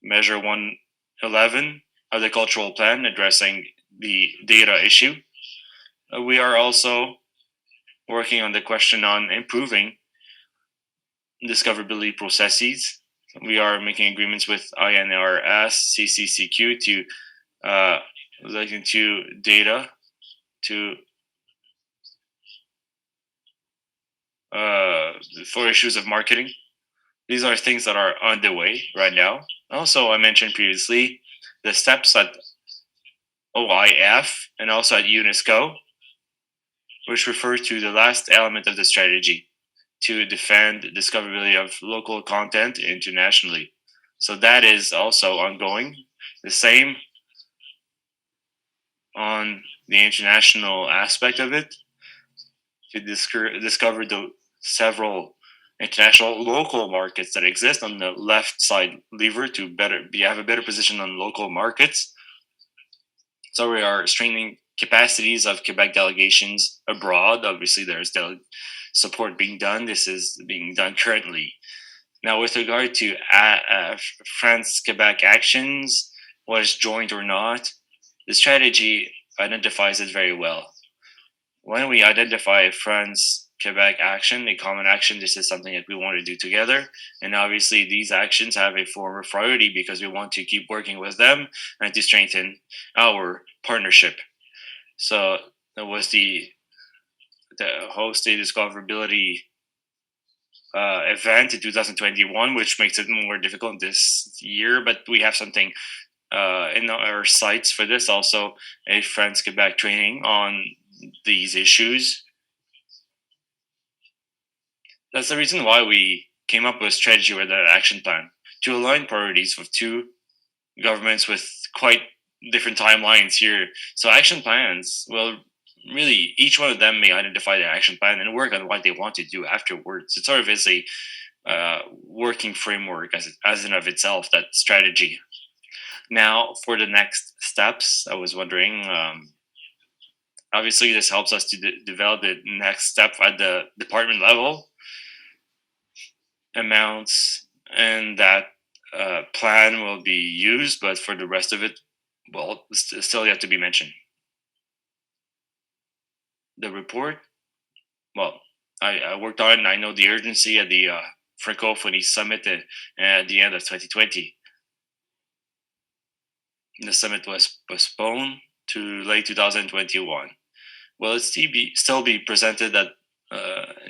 Speaker 1: measure 111 of the cultural plan addressing the data issue. We are also working on the question on improving discoverability processes. We are making agreements with INRS, CCCQ to look into data for issues of marketing. These are things that are on the way right now. Also, I mentioned previously the steps at OIF and also at UNESCO, which refer to the last element of the strategy, to defend the discoverability of local content internationally. So that is also ongoing. The same on the international aspect of it, to discover the several international local markets that exist on the left side lever to have a better position on local markets. So we are strengthening capacities of Quebec delegations abroad. Obviously, there's support being done. This is being done currently. Now, with regard to France-Quebec actions, was joint or not, the strategy identifies it very well. When we identify France-Quebec action, a common action, this is something that we want to do together. And obviously, these actions have a form of priority because we want to keep working with them and to strengthen our partnership. So that was the host a discoverability event in 2021, which makes it more difficult this year. But we have something in our sites for this, also a France Quebec training on these issues. That's the reason why we came up with a strategy with an action plan to align priorities with two governments with quite different timelines here. So action plans, well, really, each one of them may identify their action plan and work on what they want to do afterwards. It sort of is a working framework as in of itself, that strategy. Now, for the next steps, I was wondering, obviously this helps us to develop the next step at the department level, amounts, and that plan will be used, but for the rest of it, well, it's still yet to be mentioned. The report, well, I worked on it, and I know the urgency at the Francophonie summit at the end of 2020. The summit was postponed to late 2021. Will it still be presented at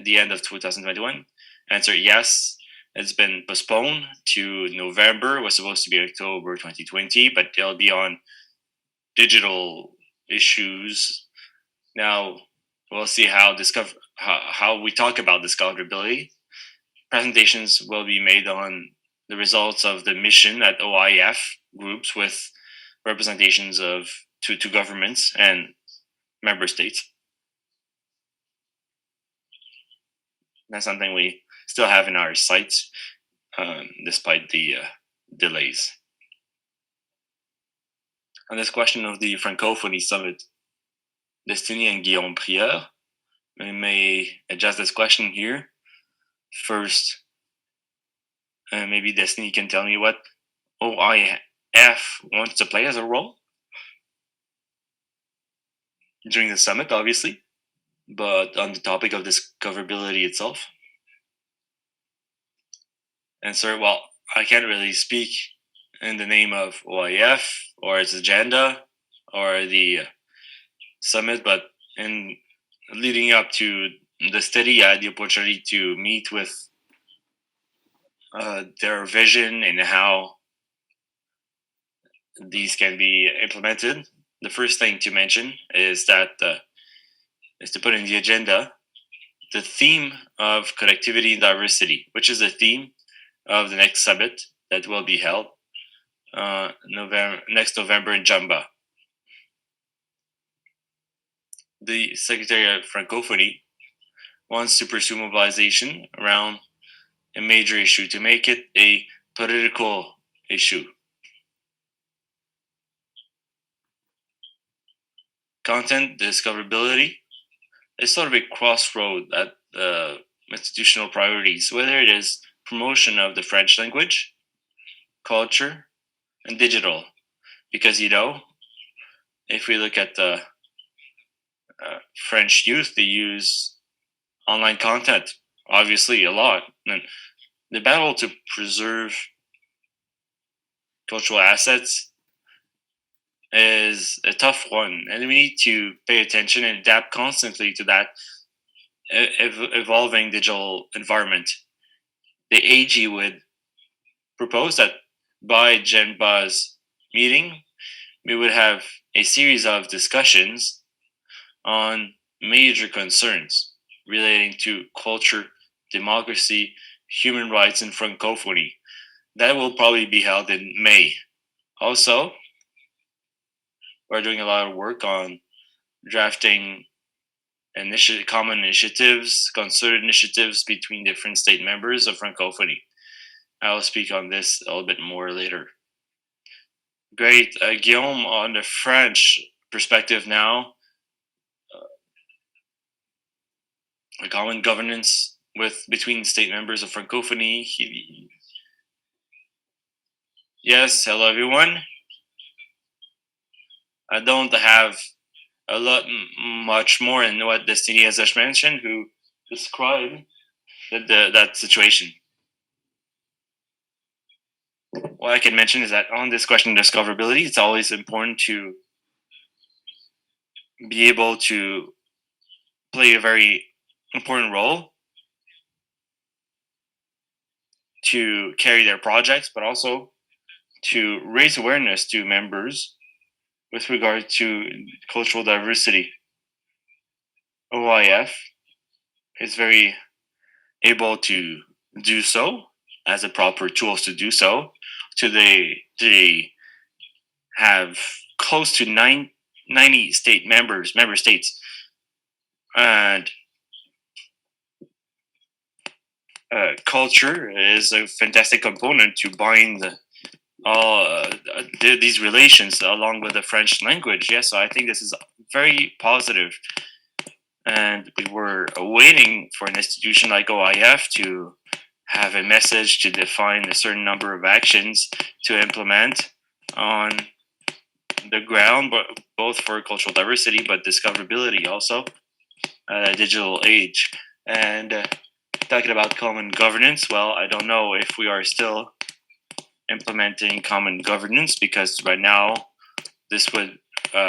Speaker 1: the end of 2021? Answer, yes. It's been postponed to November. It was supposed to be October 2020, but it'll be on digital issues. Now, we'll see how we talk about discoverability. Presentations will be made on the results of the mission at OIF groups with representations of two governments and member states. That's something we still have in our sites, despite the delays. On this question of the Francophonie Summit, Destiny and Guillaume Prieur may adjust this question here. First, maybe Destiny can tell me what OIF wants to play as a role during the summit, obviously, but on the topic of discoverability itself. And sir, well, I can't really speak in the name of OIF or its agenda or the summit, but in leading up to the study, I had the opportunity to meet with their vision and how these can be implemented. The first thing to mention is that is to put in the agenda the theme of connectivity and diversity, which is the theme of the next summit that will be held next November in Jamba. The Secretary of Francophonie wants to pursue mobilization around a major issue to make it a political issue. Content discoverability is sort of a crossroad at institutional priorities, whether it is promotion of the French language, culture, and digital. Because, if we look at the French youth, they use online content, obviously, a lot. And the battle to preserve cultural assets is a tough one, and we need to pay attention and adapt constantly to that evolving digital environment. The AG would propose that by Genba's meeting, we would have a series of discussions on major concerns relating to culture, democracy, human rights, and Francophonie. That will probably be held in May. Also, we're doing a lot of work on drafting common initiatives, concerted initiatives between different state members of Francophonie. I will speak on this a little bit more later. Great. Guillaume, on the French perspective now, a common governance between state members of Francophonie. Yes, hello everyone. I don't have a lot much more in what Destiny has just mentioned, who described that situation. What I can mention is that on this question of discoverability, it's always important to be able to play a very important role to carry their projects, but also to raise awareness to members with regard to cultural diversity. OIF is very able to do so as a proper tools to do so. They have close to 90 member states, and culture is a fantastic component to bind all these relations along with the French language. Yes, so I think this is very positive, and we were waiting for an institution like OIF to have a message to define a certain number of actions to implement on the ground, but both for cultural diversity, but discoverability also, digital age. And talking about common governance, well, I don't know if we are still implementing common governance, because right now this would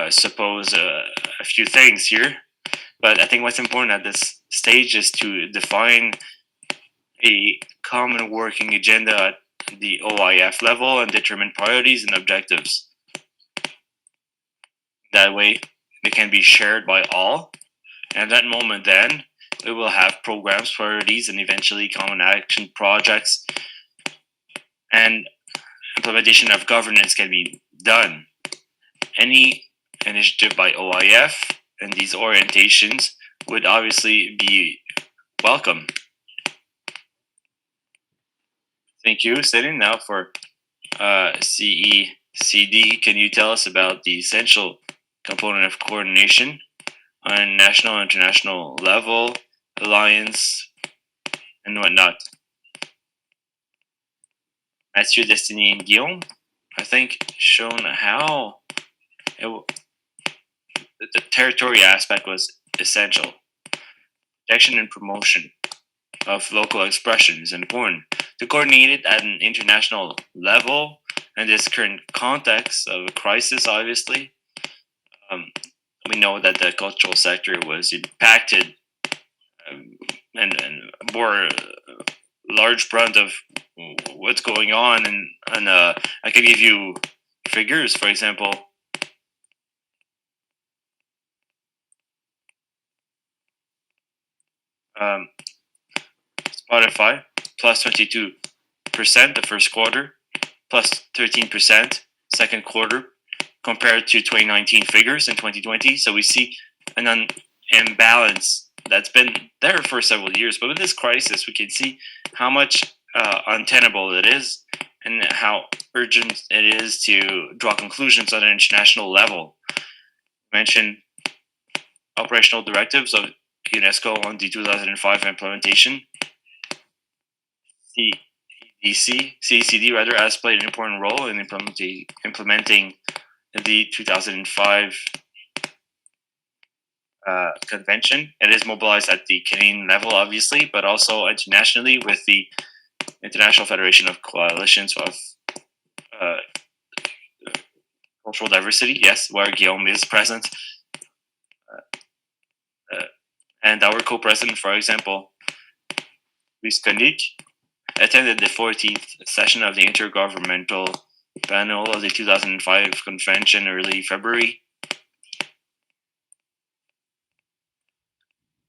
Speaker 1: suppose a few things here. But I think what's important at this stage is to define a common working agenda at the OIF level and determine priorities and objectives. That way, they can be shared by all. And at that moment, then, we will have programs, priorities, and eventually common action projects, and implementation of governance can be done. Any initiative by OIF and these orientations would obviously be welcome. Thank you, Céline. Now for CECD, can you tell us about the essential component of coordination on national and international level, alliance, and whatnot? Mathieu, Destiny, and Guillaume, I think, shown how the territory aspect was essential. Protection and promotion of local expression is important. To coordinate it at an international level in this current context of a crisis, obviously, we know that the cultural sector was impacted and bore a large brunt of what's going on. And I can give you figures, for example. Spotify, plus 22% the first quarter, plus 13% second quarter, compared to 2019 figures in 2020. So we see an imbalance that's been there for several years. But with this crisis, we can see how much untenable it is and how urgent it is to draw conclusions on an international level. I mentioned operational directives of UNESCO on the 2005 implementation. CECD rather has played an important role in implementing the 2005 convention. It is mobilized at the Canadian level, obviously, but also internationally with the International Federation of Coalitions of Cultural Diversity, yes, where Guillaume is present. And our co-president, for example, Luis Koenig, attended the 14th session of the Intergovernmental Panel of the 2005 convention early February.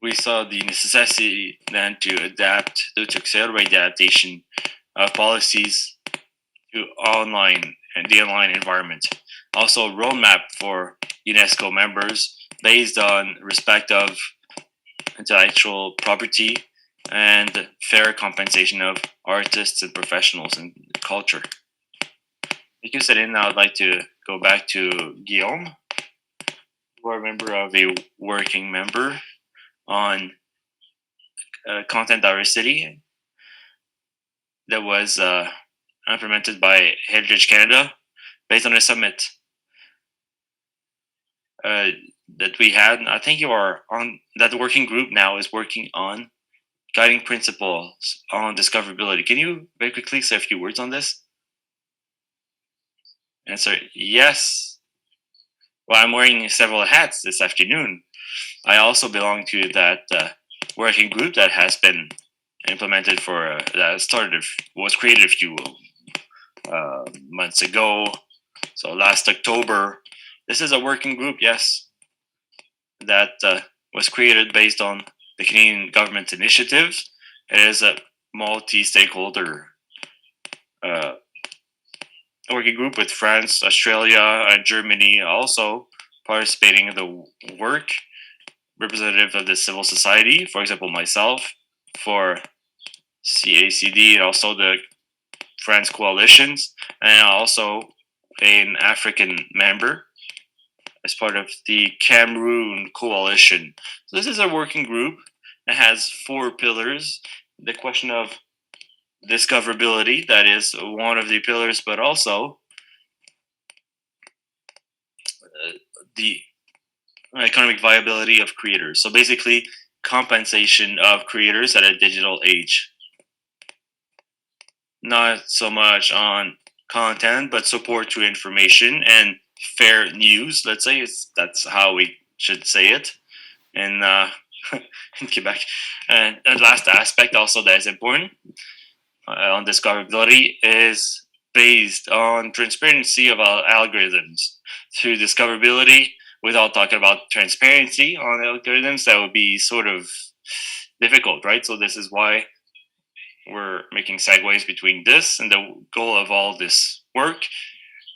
Speaker 1: We saw the necessity then to accelerate the adaptation of policies to the online environment. Also, a roadmap for UNESCO members based on respect of intellectual property and fair compensation of artists and professionals in culture. Thank you, Céline. Now I'd like to go back to Guillaume. are a member of a working member on content diversity that was implemented by Heritage Canada based on a summit that we had. I think you are on that. The working group now is working on guiding principles on discoverability. Can you very quickly say a few words on this? Answer: yes. Well, I'm wearing several hats this afternoon. I also belong to that working group that has been implemented for was created a few months ago. So last October, this is a working group, yes, that was created based on the Canadian government initiatives. It is a multi-stakeholder working group with France, Australia, and Germany also participating in the work. Representative of the civil society, for example, myself, for CACD, and also the France coalitions, and also an African member as part of the Cameroon coalition. So this is a working group that has 4 pillars. The question of discoverability, that is one of the pillars, but also the economic viability of creators. So basically, compensation of creators at a digital age. Not so much on content, but support to information and fair news. Let's say that's how we should say it in in Quebec. And the last aspect also that is important on discoverability is based on transparency of our algorithms. Through discoverability, without talking about transparency on algorithms, that would be sort of difficult, right? So this is why we're making segues between this, and the goal of all this work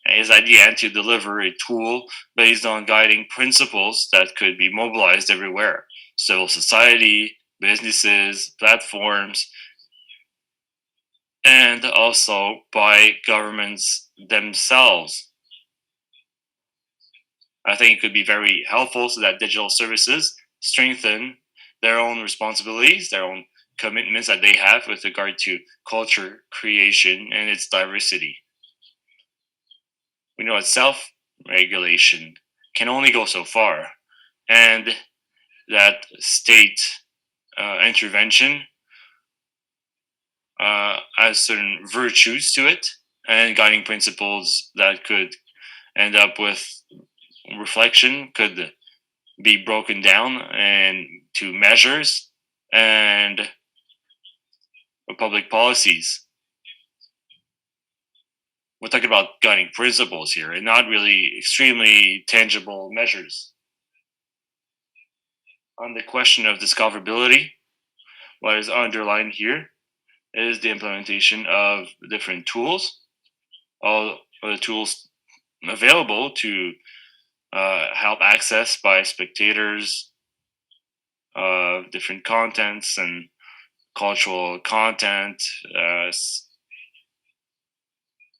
Speaker 1: is at the end to deliver a tool based on guiding principles that could be mobilized everywhere: civil society, businesses, platforms, and also by governments themselves. I think it could be very helpful so that digital services strengthen their own responsibilities, their own commitments that they have with regard to culture, creation, and its diversity. We know that self-regulation can only go so far, and that state intervention has certain virtues to it and guiding principles that could end up with reflection, could be broken down into measures and public policies. We're talking about guiding principles here and not really extremely tangible measures. On the question of discoverability, what is underlined here is the implementation of different tools, all the tools available to help access by spectators of different contents and cultural content,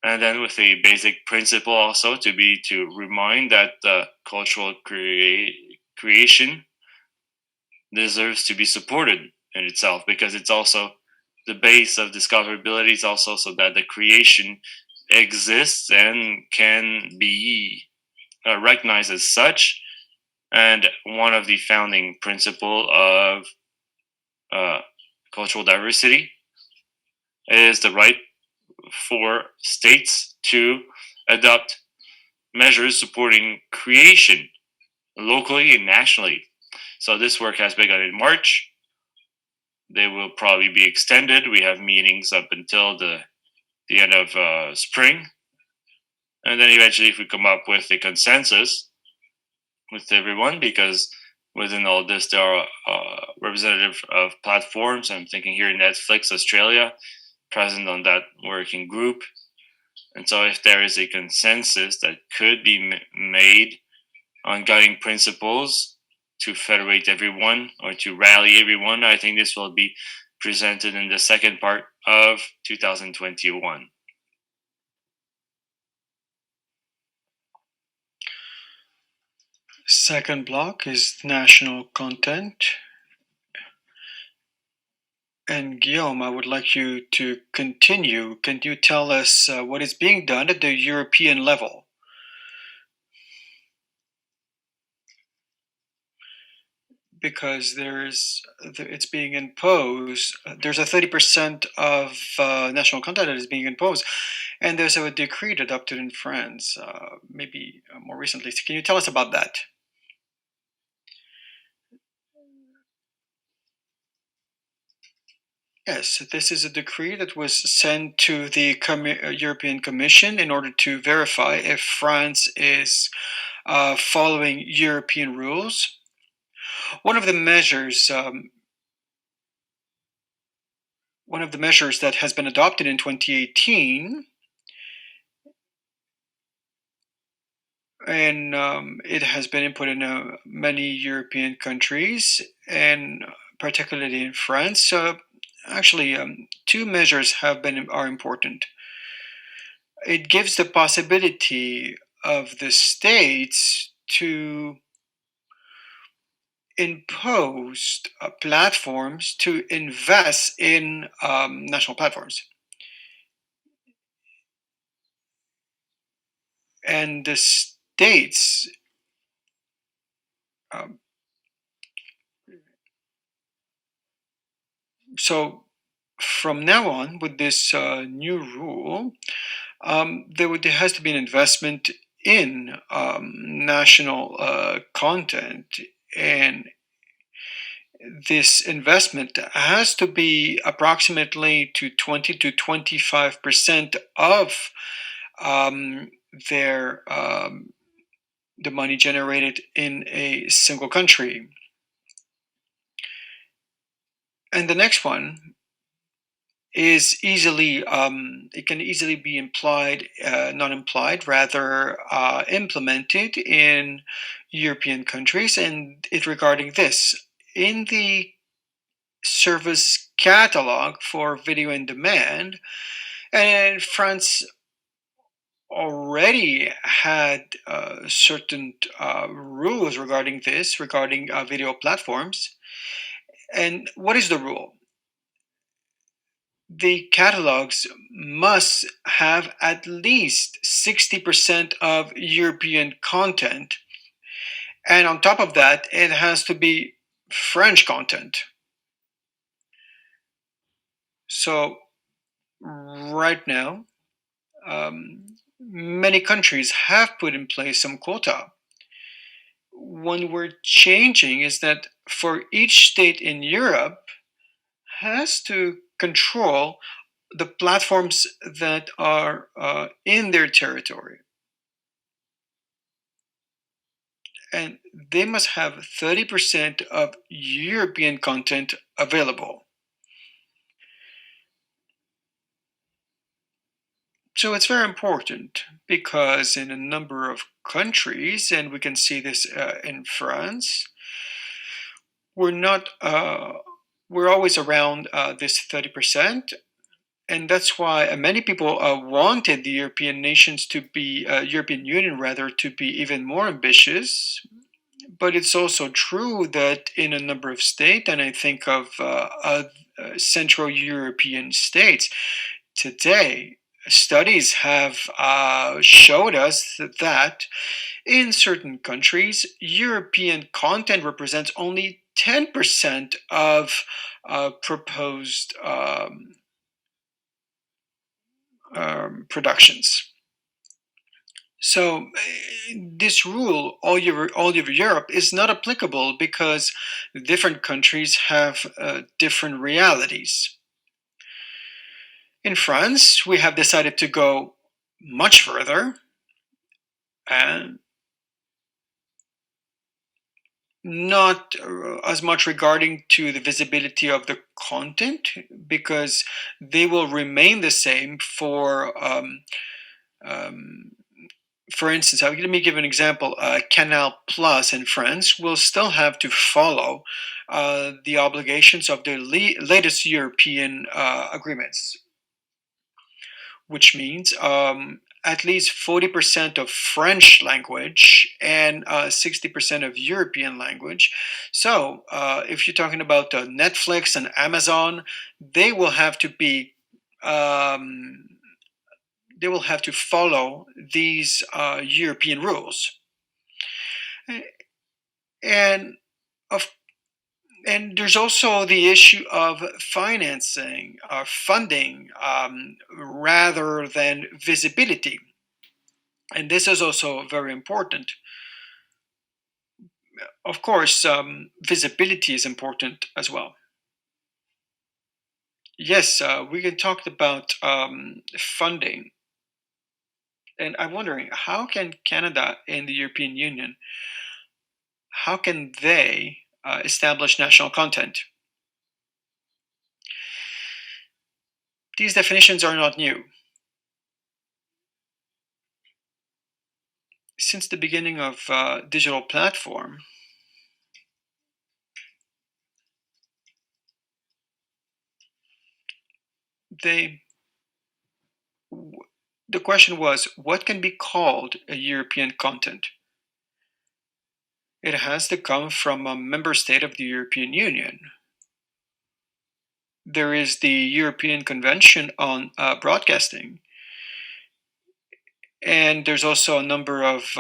Speaker 1: and then with a basic principle also to remind that cultural creation deserves to be supported in itself, because it's also the base of discoverability, is also so that the creation exists and can be recognized as such. And one of the founding principles of cultural diversity is the right for states to adopt measures supporting creation locally and nationally. So this work has begun in March. They will probably be extended. We have meetings up until the end of spring. And then eventually, if we come up with a consensus with everyone, because within all this, there are representatives of platforms. I'm thinking here Netflix Australia, present on that working group. And so if there is a consensus that could be made on guiding principles to federate everyone or to rally everyone, I think this will be presented in the second part of 2021.
Speaker 2: Second block is national content. And Guillaume, I would like you to continue. Can you tell us what is being done at the European level? Because it's being imposed. There's a 30% of national content that is being imposed, and there's a decree adopted in France, maybe more recently. So can you tell us about that? Yes, this is a decree that was sent to the European Commission in order to verify if France is following European rules. One of the measures that has been adopted in 2018, and it has been input in many European countries, and particularly in France. Actually, two measures are important. It gives the possibility of the states to impose platforms to invest in national platforms. And the states so from now on, with this new rule, there has to be an investment in national content, and this investment has to be approximately to 20 to 25% of the money generated in a single country. And the next one is it can easily be not implied, rather implemented in European countries, and it's regarding this. In the service catalog for video on demand, and France already had certain rules regarding this, regarding video platforms. And what is the rule? The catalogs must have at least 60% of European content. And on top of that, it has to be French content. So right now, many countries have put in place some quota. What we're changing is that for each state in Europe has to control the platforms that are in their territory. And they must have 30% of European content available. So it's very important because in a number of countries, and we can see this in France, we're always around this 30%. And that's why many people wanted the European nations to be, European Union rather, to be even more ambitious. But it's also true that in a number of states, and I think of Central European states, today, studies have showed us that in certain countries, European content represents only 10% of proposed productions. So this rule all over Europe is not applicable because different countries have different realities. In France, we have decided to go much further and not as much regarding to the visibility of the content because they will remain the same for instance, let me give an example. Canal Plus in France will still have to follow the obligations of the latest European agreements, which means at least 40% of French language and 60% of European language. So if you're talking about Netflix and Amazon, they will have to be they will have to follow these European rules. And of and there's also the issue of financing or funding rather than visibility. And this is also very important. Of course, visibility is important as well. Yes, we can talk about funding. And I'm wondering, how can Canada and the European Union, how can they establish national content? These definitions are not new. Since the beginning of digital platform, they the question was, what can be called a European content? It has to come from a member state of the European Union. There is the European Convention on Broadcasting, and there's also a number of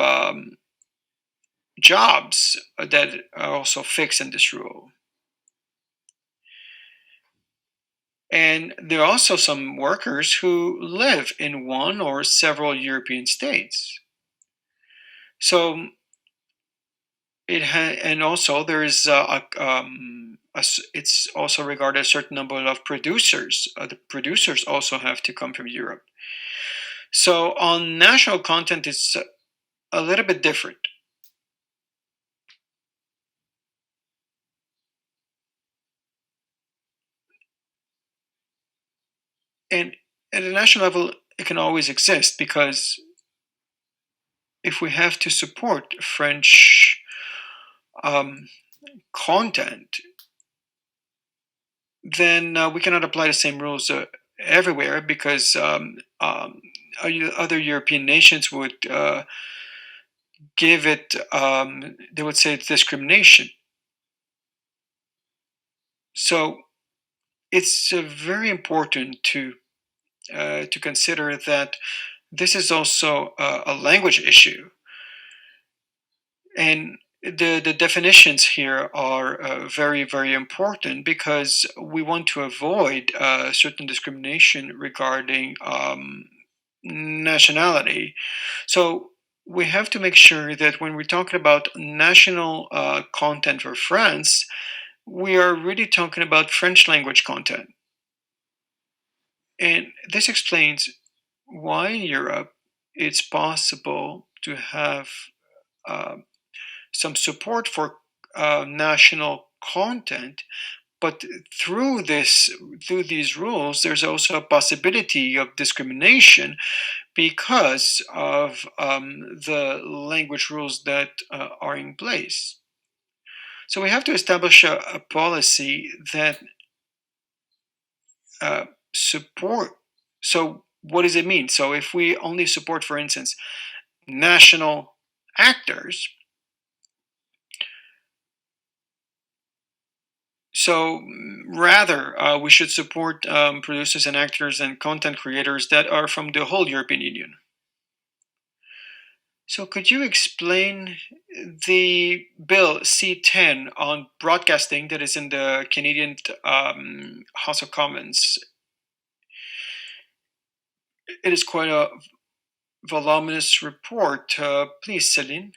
Speaker 2: jobs that are also fixed in this rule. And there are also some workers who live in one or several European states. So and also there is it's also regarded a certain number of producers. The producers also have to come from Europe. So on national content, it's a little bit different. And at a national level, it can always exist because if we have to support French content, then we cannot apply the same rules everywhere because other European nations would give it, they would say it's discrimination. So it's very important to consider that this is also a language issue. And the definitions here are very, very important because we want to avoid certain discrimination regarding nationality. So we have to make sure that when we're talking about national content for France, we are really talking about French language content. And this explains why in Europe it's possible to have uh, some support for national content, but through these rules, there's also a possibility of discrimination because of the language rules that are in place. So we have to establish a policy that support. So what does it mean? So if we only support, for instance, national actors, so rather we should support producers and actors and content creators that are from the whole European Union. So could you explain the bill C10 on broadcasting that is in the Canadian House of Commons? It is quite a voluminous report. Please, Céline.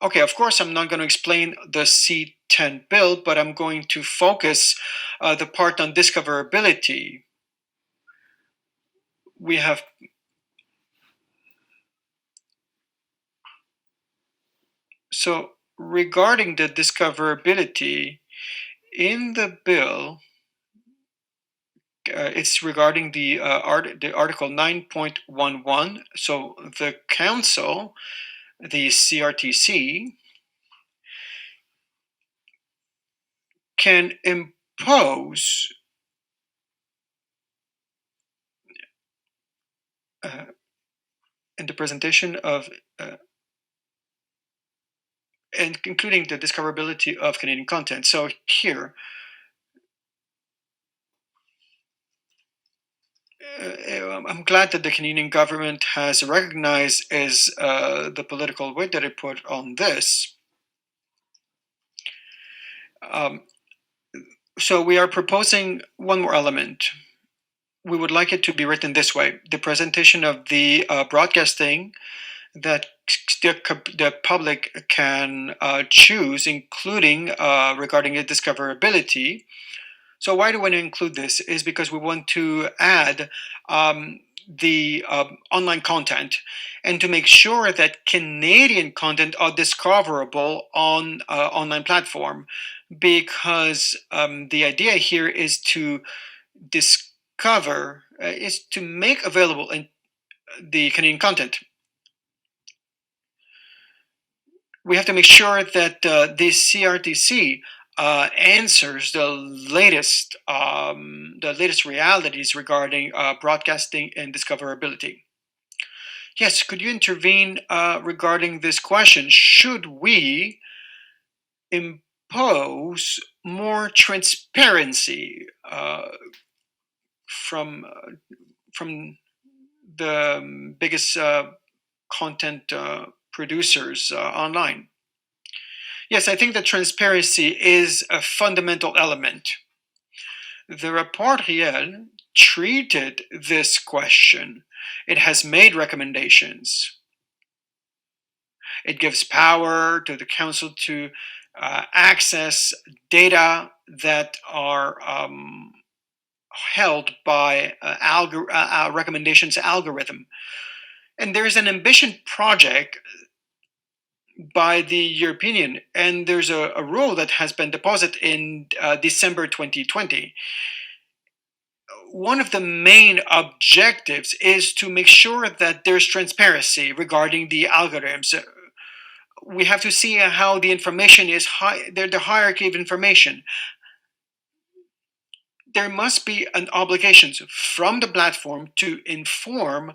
Speaker 2: Okay, of course, I'm not going to explain the C10 bill, but I'm going to focus the part on discoverability. We have so regarding the discoverability in the bill, it's regarding the article 9.11. So the council, the CRTC, can impose in the presentation of and including the discoverability of Canadian content. So here, I'm glad that the Canadian government has recognized the political weight that it put on this. So we are proposing one more element. We would like it to be written this way: the presentation of the broadcasting that the public can choose, including regarding its discoverability. So why do we want to include this? Is because we want to add the online content and to make sure that Canadian content are discoverable on online platform, because the idea here is to discover, is to make available in the Canadian content. We have to make sure that the CRTC answers the latest realities regarding broadcasting and discoverability. Yes, could you intervene regarding this question? Should we impose more transparency from the biggest content producers online? Yes, I think that transparency is a fundamental element. The Rapport Réel treated this question. It has made recommendations. It gives power to the council to access data that are held by recommendations algorithm. And there is an ambition project by the European Union, and there's a rule that has been deposited in December 2020. One of the main objectives is to make sure that there's transparency regarding the algorithms. We have to see how the information is the hierarchy of information. There must be an obligation from the platform to inform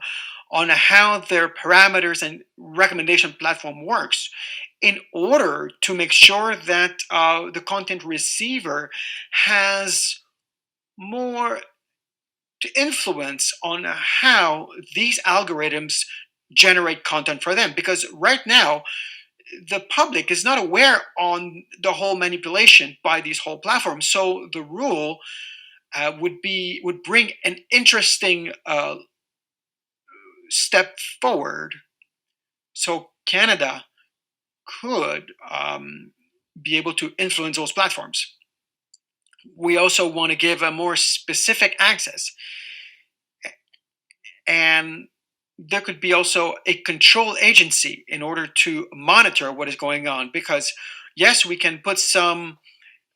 Speaker 2: on how their parameters and recommendation platform works, in order to make sure that the content receiver has more to influence on how these algorithms generate content for them. Because right now, the public is not aware on the whole manipulation by these whole platforms. So the rule would bring an interesting step forward. So Canada could be able to influence those platforms. We also want to give a more specific access, and there could be also a control agency in order to monitor what is going on. Because yes, we can put some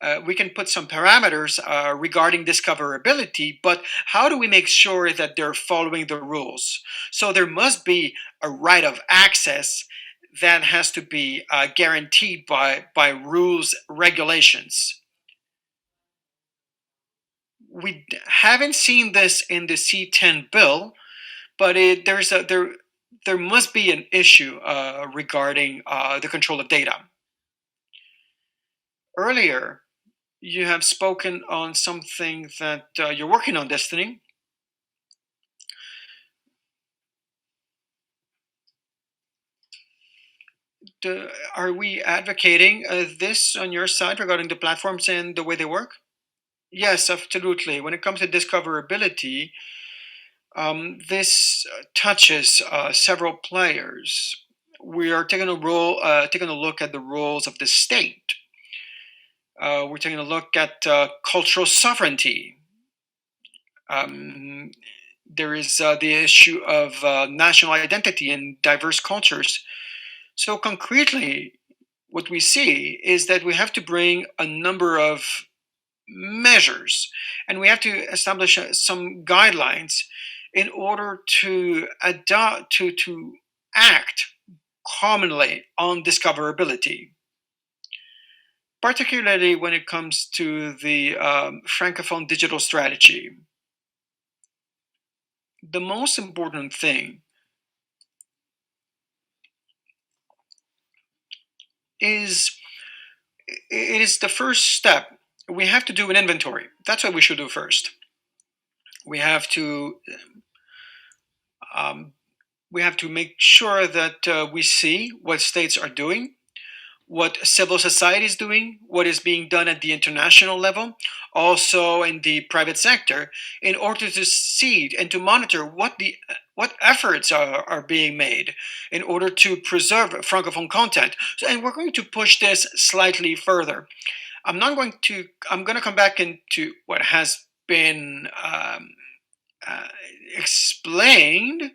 Speaker 2: parameters regarding discoverability, but how do we make sure that they're following the rules? So there must be a right of access that has to be guaranteed by rules, regulations. We haven't seen this in the C10 bill, but there must be an issue regarding the control of data. Earlier, you have spoken on something that you're working on, Destiny. Are we advocating this on your side regarding the platforms and the way they work? Yes, absolutely. When it comes to discoverability, this touches several players. We are taking a look at the roles of the state. We're taking a look at cultural sovereignty. There is the issue of national identity in diverse cultures. So concretely, what we see is that we have to bring a number of measures, and we have to establish some guidelines in order to act commonly on discoverability, particularly when it comes to the Francophone digital strategy. The most important thing is the first step. We have to do an inventory. That's what we should do first. We have to make sure that we see what states are doing, what civil society is doing, what is being done at the international level, also in the private sector, in order to see and to monitor what efforts are being made in order to preserve Francophone content. And we're going to push this slightly further. I'm going to come back into what has been explained,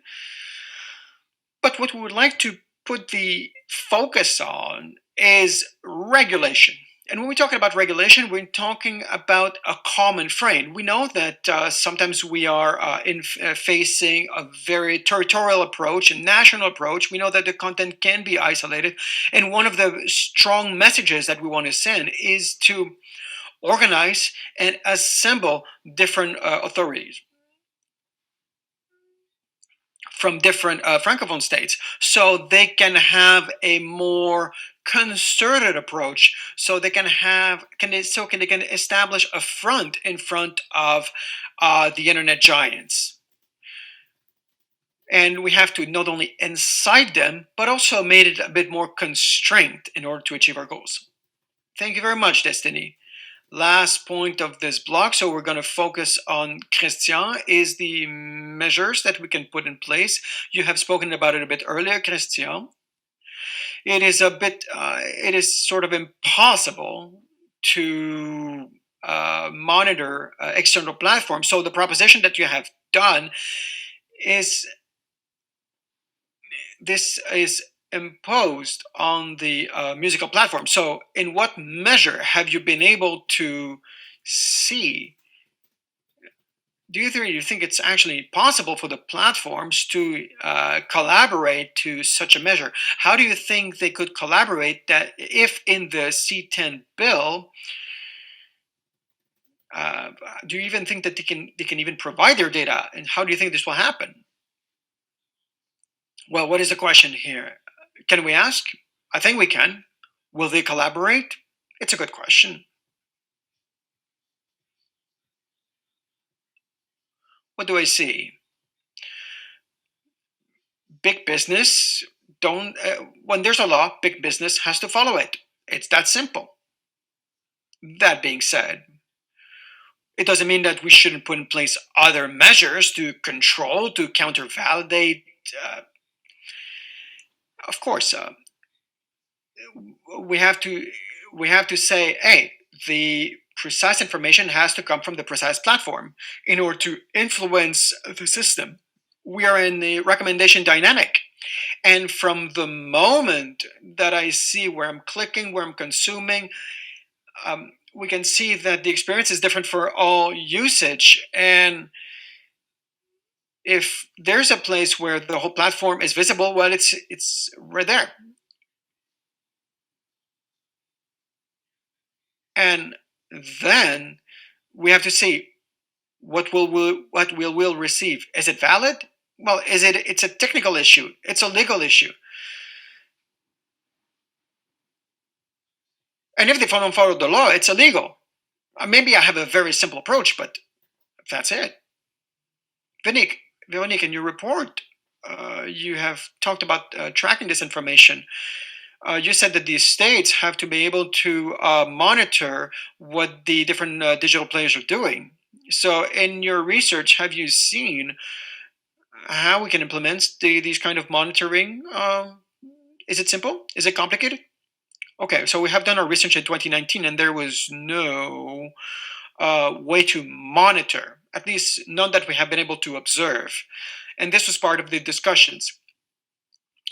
Speaker 2: but what we would like to put the focus on is regulation. And when we're talking about regulation, we're talking about a common frame. We know that sometimes we are facing a very territorial approach, a national approach. We know that the content can be isolated. And one of the strong messages that we want to send is to organize and assemble different authorities from different Francophone states, so they can have a more concerted approach, so they can establish a front in front of the internet giants. And we have to not only incite them, but also made it a bit more constrained in order to achieve our goals. Thank you very much, Destiny. Last point of this block, so we're going to focus on Christian, is the measures that we can put in place. You have spoken about it a bit earlier, Christian. It is sort of impossible to monitor external platforms. So the proposition that you have done is this is imposed on the musical platform. So in what measure have you been able to see? Do you think it's actually possible for the platforms to collaborate to such a measure? How do you think they could collaborate that if in the C10 bill, do you even think that they can even provide their data? And how do you think this will happen? Well, what is the question here? Can we ask? I think we can. Will they collaborate? It's a good question. What do I see? Big business don't. When there's a law, big business has to follow it. It's that simple. That being said, it doesn't mean that we shouldn't put in place other measures to control, to counter-validate. Of course, we have to say, hey, the precise information has to come from the precise platform in order to influence the system. We are in the recommendation dynamic. And from the moment that I see where I'm clicking, where I'm consuming, we can see that the experience is different for all usage. And if there's a place where the whole platform is visible, well, it's right there. And then we have to see what we'll receive. Is it valid? Well, it's a technical issue. It's a legal issue. And if they don't follow the law, it's illegal. Maybe I have a very simple approach, but that's it. Veronique, in your report, you have talked about tracking this information. You said that the states have to be able to monitor what the different digital players are doing. So, in your research, have you seen how we can implement these kind of monitoring? Is it simple? Is it complicated? Okay, so we have done our research in 2019, and there was no way to monitor, at least none that we have been able to observe. And this was part of the discussions.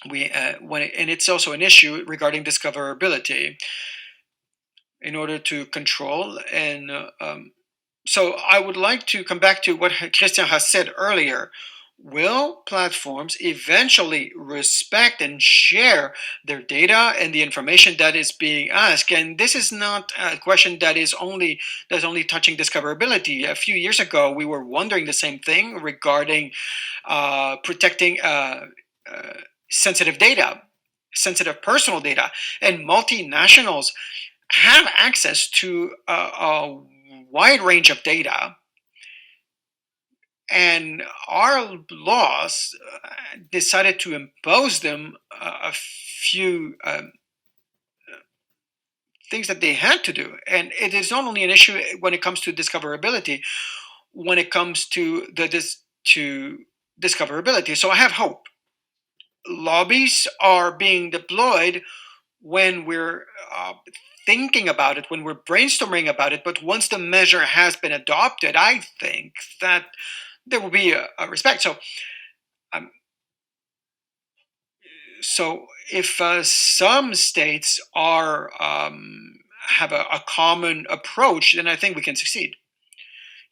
Speaker 2: And it's also an issue regarding discoverability in order to control. And so I would like to come back to what Christian has said earlier. Will platforms eventually respect and share their data and the information that is being asked? And this is not a question that's only touching discoverability. A few years ago, we were wondering the same thing regarding protecting sensitive data. sensitive personal data, and multinationals have access to a wide range of data. And our laws decided to impose them a few things that they had to do. And it is not only an issue when it comes to discoverability, when it comes to discoverability. So I have hope. Lobbies are being deployed when we're thinking about it, when we're brainstorming about it. But once the measure has been adopted, I think that there will be a respect. So if some states are have a common approach, then I think we can succeed.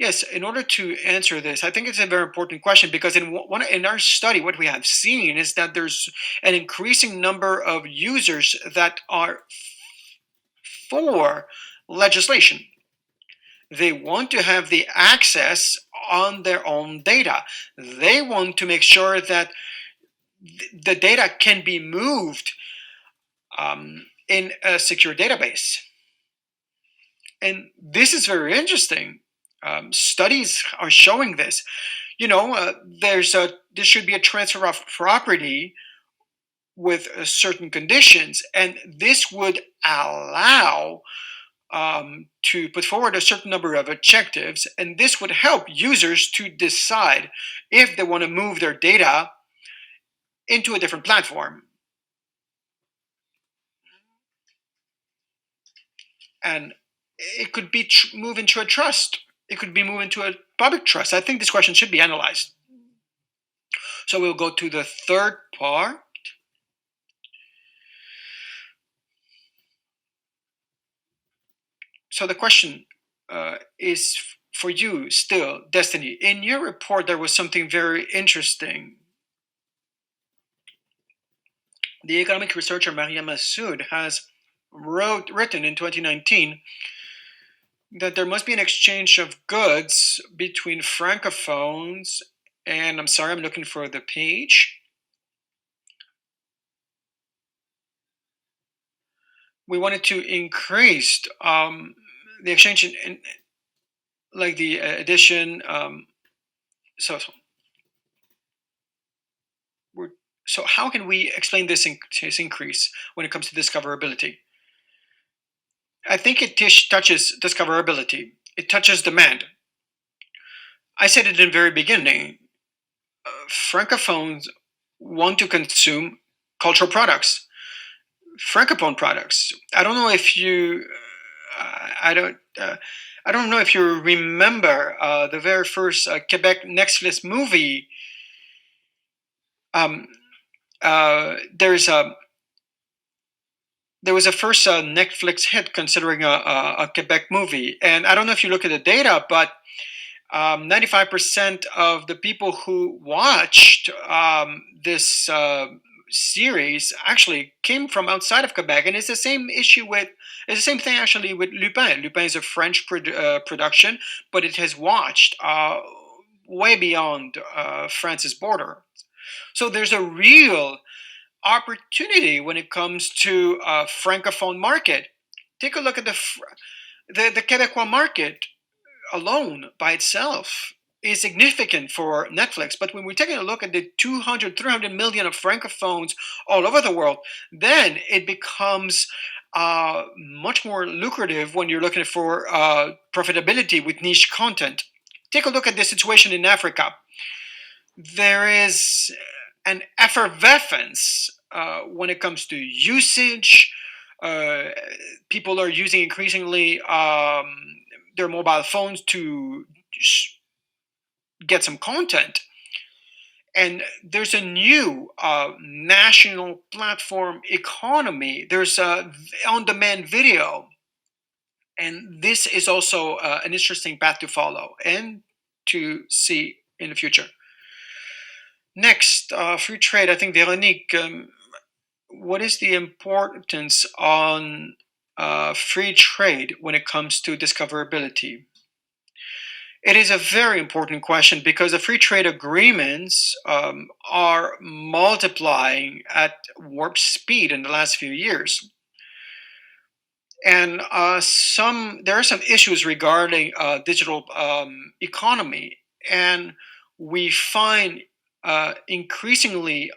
Speaker 2: Yes, in order to answer this, I think it's a very important question because in our study, what we have seen is that there's an increasing number of users that are for legislation. They want to have the access on their own data. They want to make sure that the data can be moved in a secure database. And this is very interesting. Studies are showing this. There should be a transfer of property with certain conditions, and this would allow to put forward a certain number of objectives, and this would help users to decide if they want to move their data into a different platform. And it could be moved into a trust. It could be moved into a public trust. I think this question should be analyzed. So we'll go to the third part. So the question is for you still, Destiny. In your report, there was something very interesting. The economic researcher Maria Massoud has written in 2019 that there must be an exchange of goods between francophones, and I'm sorry, I'm looking for the page. We wanted to increase the exchange in like the addition. So how can we explain this increase when it comes to discoverability? I think it touches discoverability. It touches demand. I said it in the very beginning. Francophones want to consume cultural products, francophone products. I don't know if you, I don't know if you remember the very first Quebec Netflix movie. There was a first Netflix hit considering a Quebec movie, and I don't know if you look at the data, but 95% of the people who watched this series actually came from outside of Quebec, and it's the same thing actually with Lupin. Lupin is a French production, but it has watched way beyond France's border. So there's a real opportunity when it comes to a francophone market. Take a look at the Quebecois market alone by itself is significant for Netflix. But when we're taking a look at the 200, 300 million of francophones all over the world, then it becomes much more lucrative when you're looking for profitability with niche content. Take a look at the situation in Africa. There is an effervescence when it comes to usage. People are using increasingly their mobile phones to get some content. And there's a new national platform economy. There's on-demand video. And this is also an interesting path to follow and to see in the future. Next, free trade. I think, Veronique, what is the importance on free trade when it comes to discoverability? It is a very important question because the free trade agreements are multiplying at warp speed in the last few years. And there are some issues regarding digital economy, and we find increasingly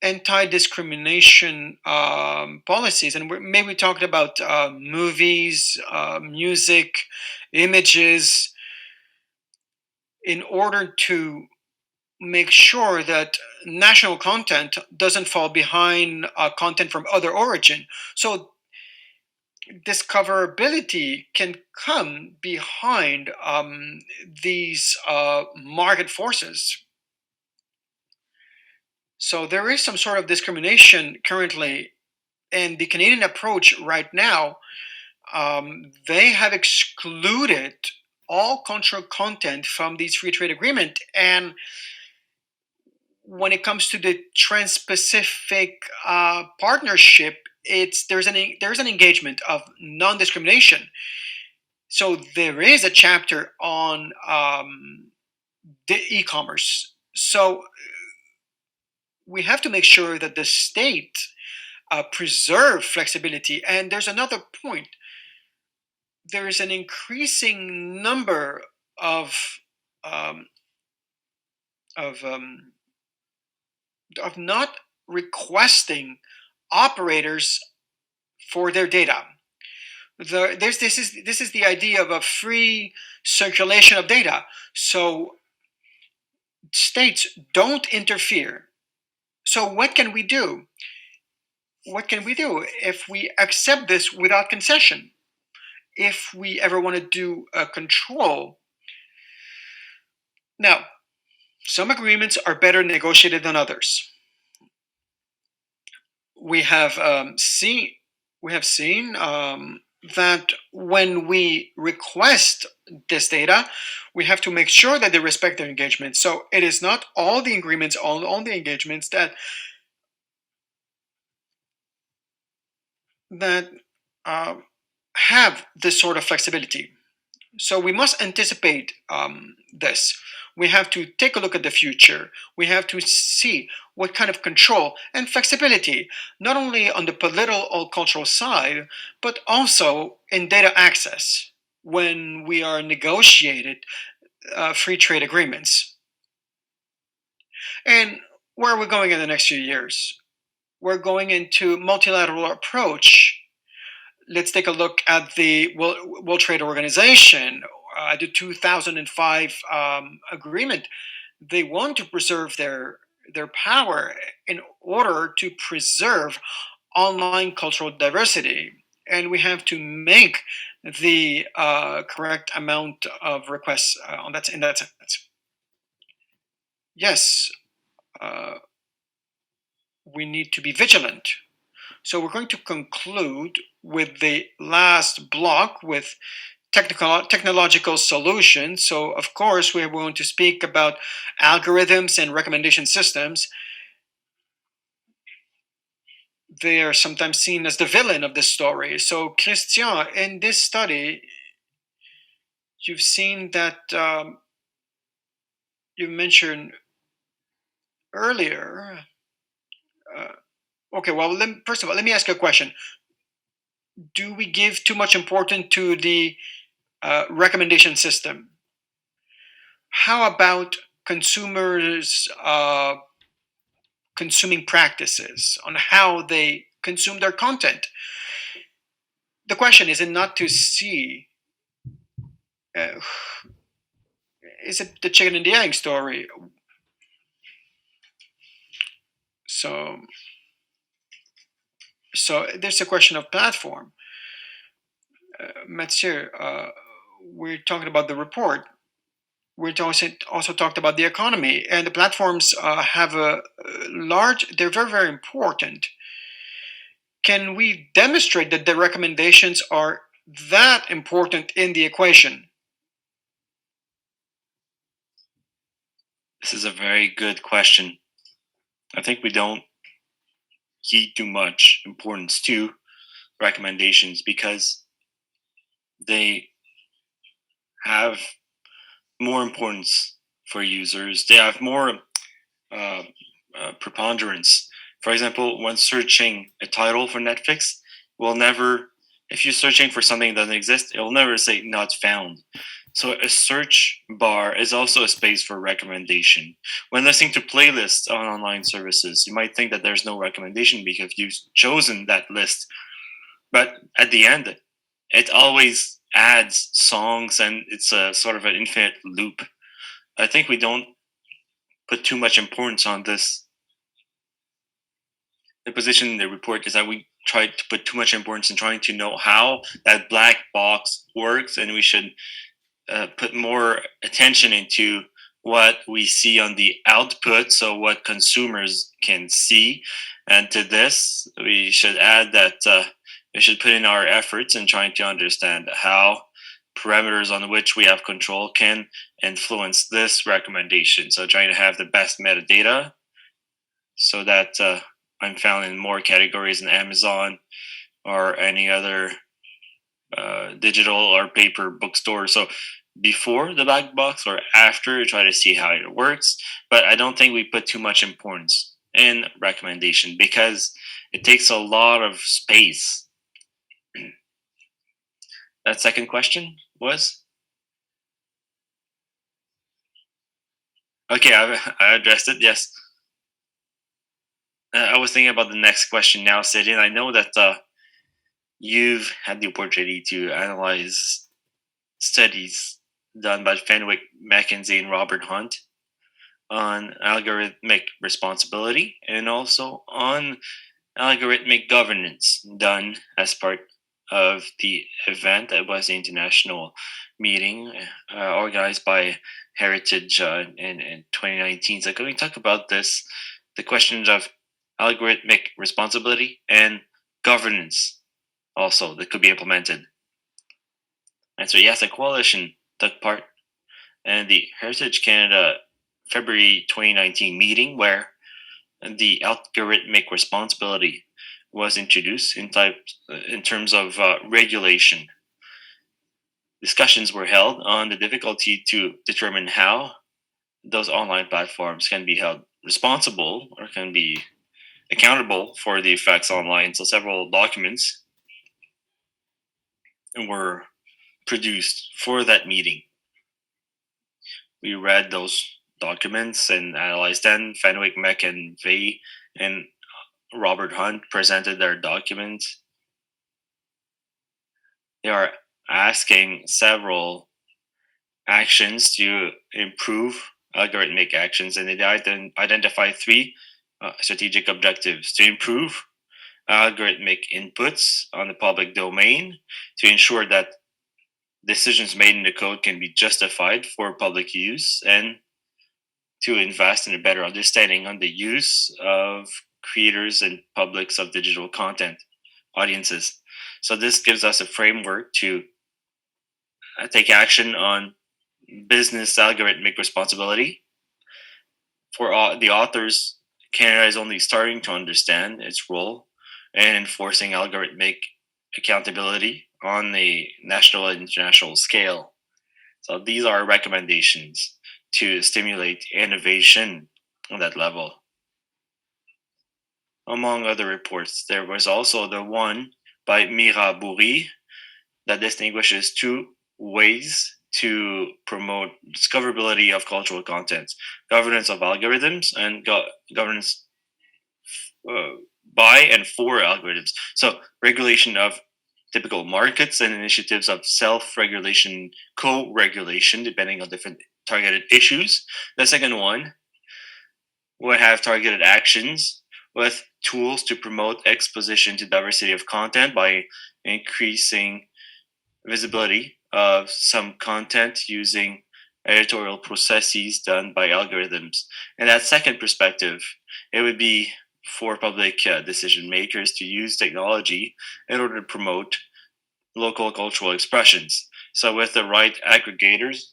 Speaker 2: anti-discrimination policies, and maybe we talked about movies, music, images, in order to make sure that national content doesn't fall behind content from other origin. So discoverability can come behind these market forces. So there is some sort of discrimination currently, and the Canadian approach right now, they have excluded all cultural content from these free trade agreement. And when it comes to the Trans-Pacific partnership, there's an engagement of non-discrimination. So there is a chapter on the e-commerce. So we have to make sure that the state preserve flexibility. And there's another point. There is an increasing number of um, of not requesting operators for their data. This is the idea of a free circulation of data. So states don't interfere. So what can we do? What can we do if we accept this without concession? If we ever want to do a control. Now, some agreements are better negotiated than others. We have seen that when we request this data, we have to make sure that they respect their engagement. So it is not all the agreements, all the engagements that have this sort of flexibility. So we must anticipate this. We have to take a look at the future. We have to see what kind of control and flexibility, not only on the political or cultural side, but also in data access when we are negotiated free trade agreements. And where are we going in the next few years? We're going into multilateral approach. Let's take a look at the World Trade Organization, the 2005 agreement. They want to preserve their power in order to preserve online cultural diversity, and we have to make the correct amount of requests in that sense. Yes, we need to be vigilant. So we're going to conclude with the last block with technological solutions. So of course we're going to speak about algorithms and recommendation systems. They are sometimes seen as the villain of this story. So Christian, in this study, you've seen that you mentioned earlier. Okay, well, first of all, let me ask you a question. Do we give too much importance to the recommendation system? How about consumers' consuming practices on how they consume their content? The question is not to see, is it the chicken and the egg story? So there's a question of platform. Mathieu, we're talking about the report. We're also talked about the economy, and the platforms have a large, they're very, very important. Can we demonstrate that the recommendations are that important in the equation?
Speaker 1: This is a very good question. I think we don't heed too much importance to recommendations because they have more importance for users. They have more preponderance. For example, when searching a title for Netflix, will never, if you're searching for something that doesn't exist, it will never say not found. So a search bar is also a space for recommendation. When listening to playlists on online services, you might think that there's no recommendation because you've chosen that list. But at the end, it always adds songs and it's a sort of an infinite loop. I think we don't put too much importance on this. The position in the report is that we try to put too much importance in trying to know how that black box works, and we should put more attention into what we see on the output, so what consumers can see. And to this, we should add that we should put in our efforts in trying to understand how parameters on which we have control can influence this recommendation. So trying to have the best metadata so that I'm found in more categories in Amazon or any other digital or paper bookstore. So before the black box or after, try to see how it works. But I don't think we put too much importance in recommendation because it takes a lot of space. That second question was? Okay, I addressed it, yes. I was thinking about the next question now, Céline. I know that you've had the opportunity to analyze studies done by Fenwick, McKinsey, and Robert Hunt on algorithmic responsibility and also on algorithmic governance done as part of the event that was the international meeting organized by Heritage in 2019. So can we talk about this, the questions of algorithmic responsibility and governance also that could be implemented? And so yes, a coalition took part in the Heritage Canada February 2019 meeting where the algorithmic responsibility was introduced in terms of regulation. Discussions were held on the difficulty to determine how those online platforms can be held responsible or can be accountable for the effects online. So several documents were produced for that meeting. We read those documents and analyzed them. Fenwick, McKinsey, and Robert Hunt presented their documents. They are asking several actions to improve algorithmic actions, and they identify three strategic objectives: to improve algorithmic inputs on the public domain, to ensure that decisions made in the code can be justified for public use, and to invest in a better understanding on the use of creators and publics of digital content audiences. So this gives us a framework to take action on business algorithmic responsibility. For the authors, Canada is only starting to understand its role in enforcing algorithmic accountability on the national and international scale. So these are recommendations to stimulate innovation on that level. Among other reports, there was also the one by Mira Bouri that distinguishes two ways to promote discoverability of cultural content: governance of algorithms and governance by and for algorithms. So regulation of typical markets and initiatives of self-regulation, co-regulation, depending on different targeted issues. The second one would have targeted actions with tools to promote exposition to diversity of content by increasing visibility of some content using editorial processes done by algorithms. And that second perspective, it would be for public decision makers to use technology in order to promote local cultural expressions. So with the right aggregators,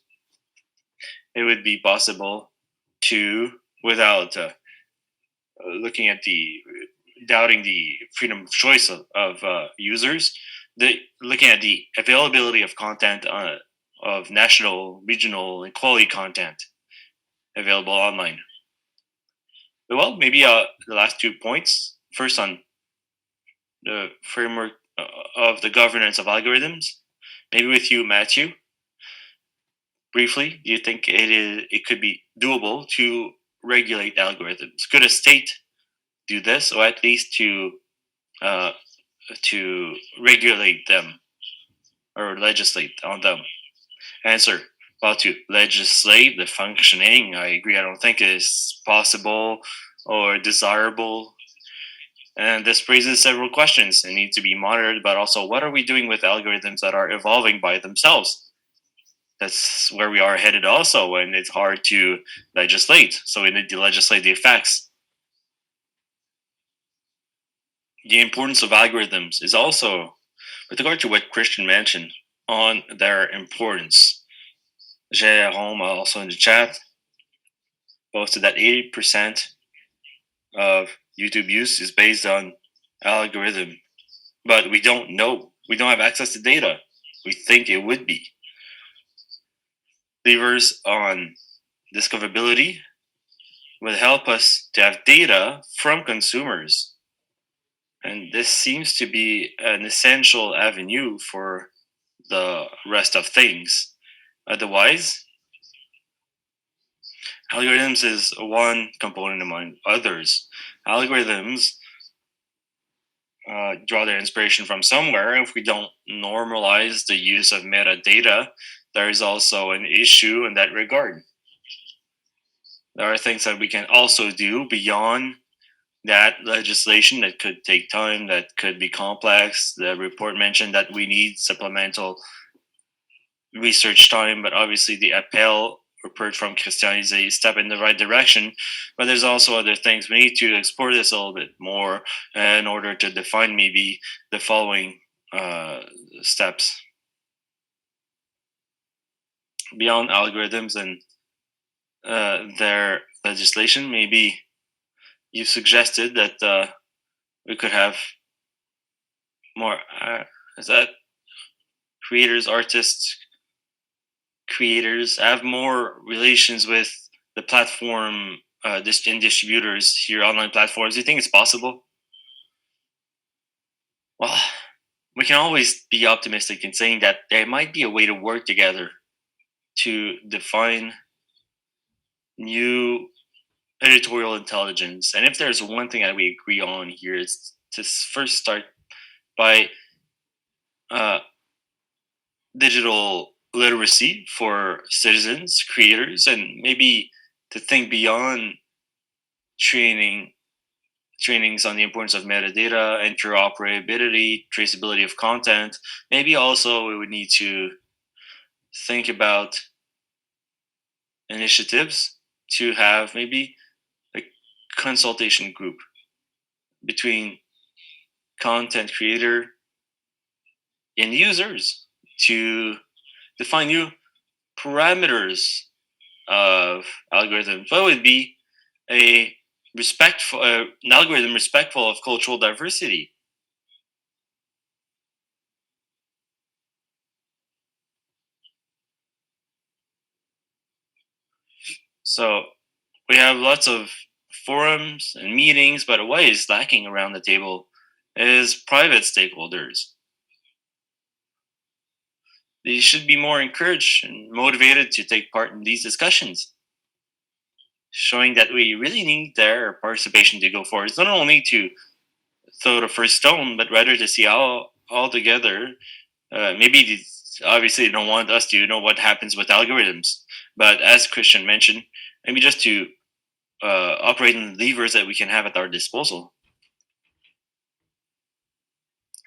Speaker 1: it would be possible to, without looking at doubting the freedom of choice of users, looking at the availability of content of national, regional, and quality content available online. Well, maybe the last 2 points. First, on the framework of the governance of algorithms. Maybe with you, Mathieu. Briefly, do you think it could be doable to regulate algorithms? Could a state do this, or at least uh, to regulate them or legislate on them? Answer: well, to legislate the functioning, I agree. I don't think it is possible or desirable. And this raises several questions and need to be monitored, but also what are we doing with algorithms that are evolving by themselves? That's where we are headed also, and it's hard to legislate. So we need to legislate the effects. The importance of algorithms is also, with regard to what Christian mentioned, on their importance. Jérôme, also in the chat, posted that 80% of YouTube use is based on algorithm, but we don't know. We don't have access to data. We think it would be. Levers on discoverability will help us to have data from consumers. And this seems to be an essential avenue for the rest of things. Otherwise, algorithms is one component among others. Algorithms draw their inspiration from somewhere. If we don't normalize the use of metadata, there is also an issue in that regard. There are things that we can also do beyond that legislation that could take time, that could be complex. The report mentioned that we need supplemental research time, but obviously the appel report from Christian is a step in the right direction. But there's also other things we need to explore this a little bit more in order to define maybe the following steps. Beyond algorithms and their legislation, maybe you suggested that we could have more, is that creators, artists, creators have more relations with the platform and distributors here, online platforms. Do you think it's possible? Well, we can always be optimistic in saying that there might be a way to work together to define new editorial intelligence. And if there's one thing that we agree on here, is to first start by digital literacy for citizens, creators, and maybe to think beyond trainings on the importance of metadata, interoperability, traceability of content. Maybe also we would need to think about initiatives to have maybe a consultation group between content creator and users to define new parameters of algorithms. What would be an algorithm respectful of cultural diversity? So we have lots of forums and meetings, but what is lacking around the table is private stakeholders. They should be more encouraged and motivated to take part in these discussions, showing that we really need their participation to go forward. It's not only to throw the first stone, but rather to see how all together, maybe obviously they don't want us to know what happens with algorithms, but as Christian mentioned, maybe just to operate in the levers that we can have at our disposal.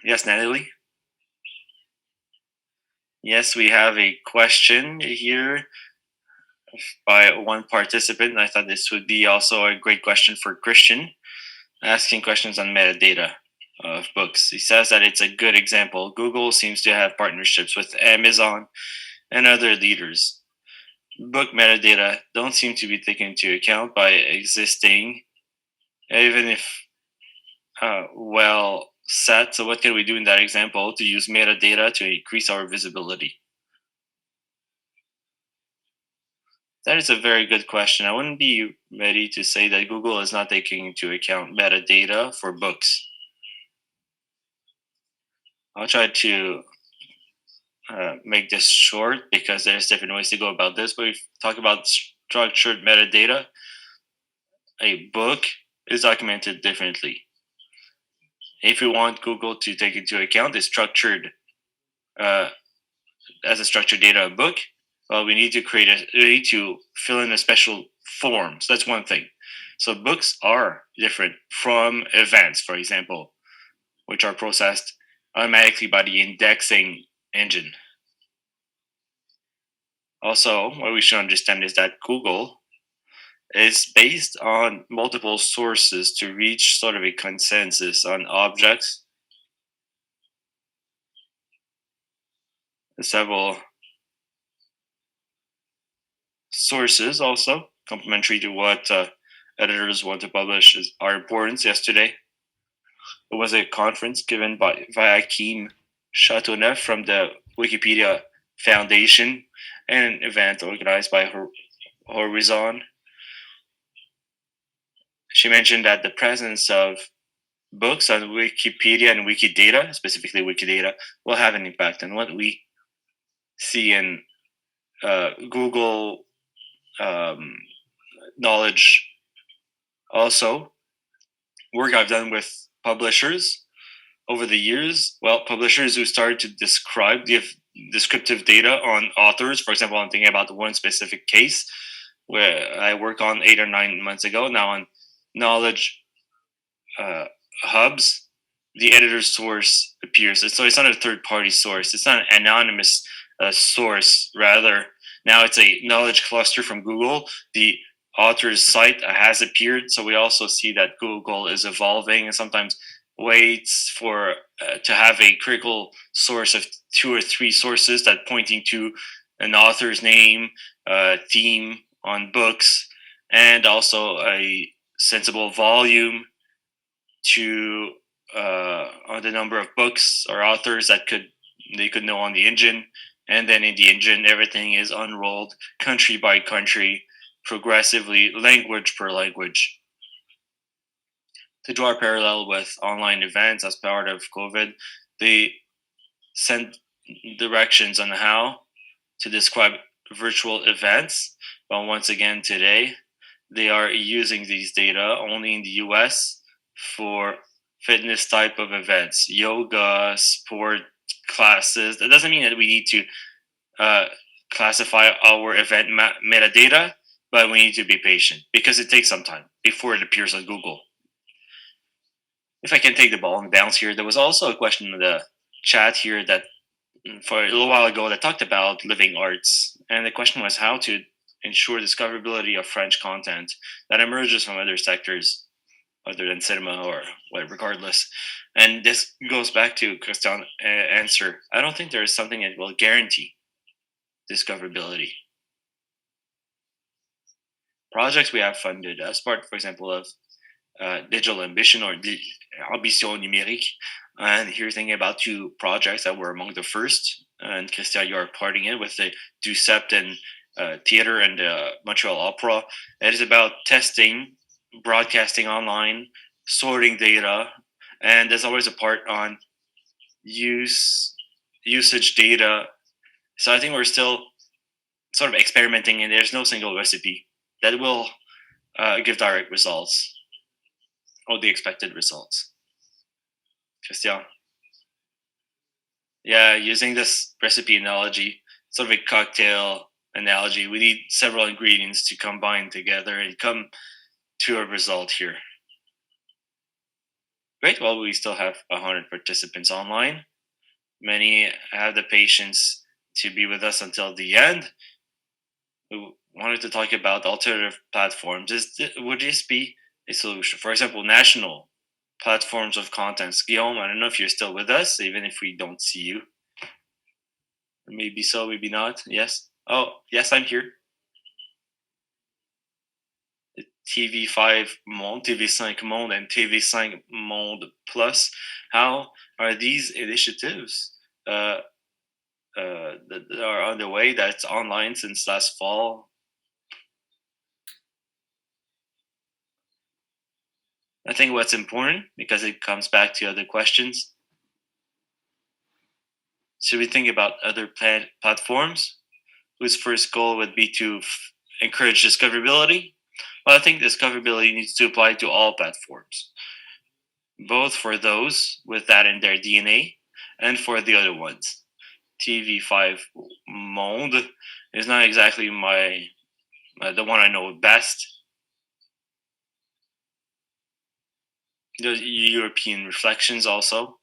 Speaker 1: Yes, Nathalie? Yes, we have a question here by one participant. I thought this would be also a great question for Christian, asking questions on metadata of books. He says that it's a good example. Google seems to have partnerships with Amazon and other leaders. Book metadata don't seem to be taken into account by existing, even if well set. So what can we do in that example to use metadata to increase our visibility? That is a very good question. I wouldn't be ready to say that Google is not taking into account metadata for books. I'll try to make this short because there's different ways to go about this. But if we talk about structured metadata, a book is documented differently. If we want Google to take into account the structured as a structured data book, well, we need to fill in a special form. So that's one thing. So books are different from events, for example, which are processed automatically by the indexing engine. Also, what we should understand is that Google is based on multiple sources to reach sort of a consensus on objects. Several sources also complementary to what editors want to publish are important. Yesterday, it was a conference given by Kim Chateauneuf from the Wikipedia Foundation and an event organized by Horizon. She mentioned that the presence of books on Wikipedia and Wikidata, specifically Wikidata, will have an impact on what we see in Google knowledge. Also, work I've done with publishers over the years. Well, publishers who started to give descriptive data on authors. For example, I'm thinking about one specific case where I worked on 8 or 9 months ago. Now on knowledge hubs, the editor's source appears. So it's not a third-party source. It's not an anonymous source. Rather, now it's a knowledge cluster from Google. The author's site has appeared. So we also see that Google is evolving and sometimes waits for to have a critical source of 2 or 3 sources that pointing to an author's name, theme on books, and also a sensible volume to on the number of books or authors that they could know on the engine. And then in the engine, everything is unrolled country by country, progressively, language per language. To draw a parallel with online events as part of COVID, they sent directions on how to describe virtual events. But once again, today, they are using these data only in the US for fitness type of events, yoga, sport classes. That doesn't mean that we need to classify our event metadata, but we need to be patient because it takes some time before it appears on Google. If I can take the ball and bounce here, there was also a question in the chat here that for a little while ago that talked about living arts. And the question was how to ensure discoverability of French content that emerges from other sectors other than cinema or whatever, regardless. And this goes back to Christian's answer. I don't think there is something that will guarantee discoverability. Projects we have funded as part, for example, of digital ambition or ambition numérique. And here thinking about 2 projects that were among the first. And Christian, you are parting in with the DUCEPT and theater and Montreal Opera. It is about testing, broadcasting online, sorting data, and there's always a part on usage data. So I think we're still sort of experimenting, and there's no single recipe that will give direct results or the expected results. Christian? Yeah, using this recipe analogy, sort of a cocktail analogy, we need several ingredients to combine together and come to a result here. Great. Well, we still have 100 participants online. Many have the patience to be with us until the end. We wanted to talk about alternative platforms. Would this be a solution? For example, national platforms of contents. Guillaume, I don't know if you're still with us, even if we don't see you. Maybe so, maybe not. Yes. Oh, yes, I'm here. TV5 Monde, TV5 Monde, and TV5 Monde Plus. How are these initiatives that are underway that's online since last fall? I think what's important, because it comes back to other questions, should we think about other platforms whose first goal would be to encourage discoverability? Well, I think discoverability needs to apply to all platforms, both for those with that in their DNA and for the other ones. TV5 Monde is not exactly the one I know best. The European Reflections also.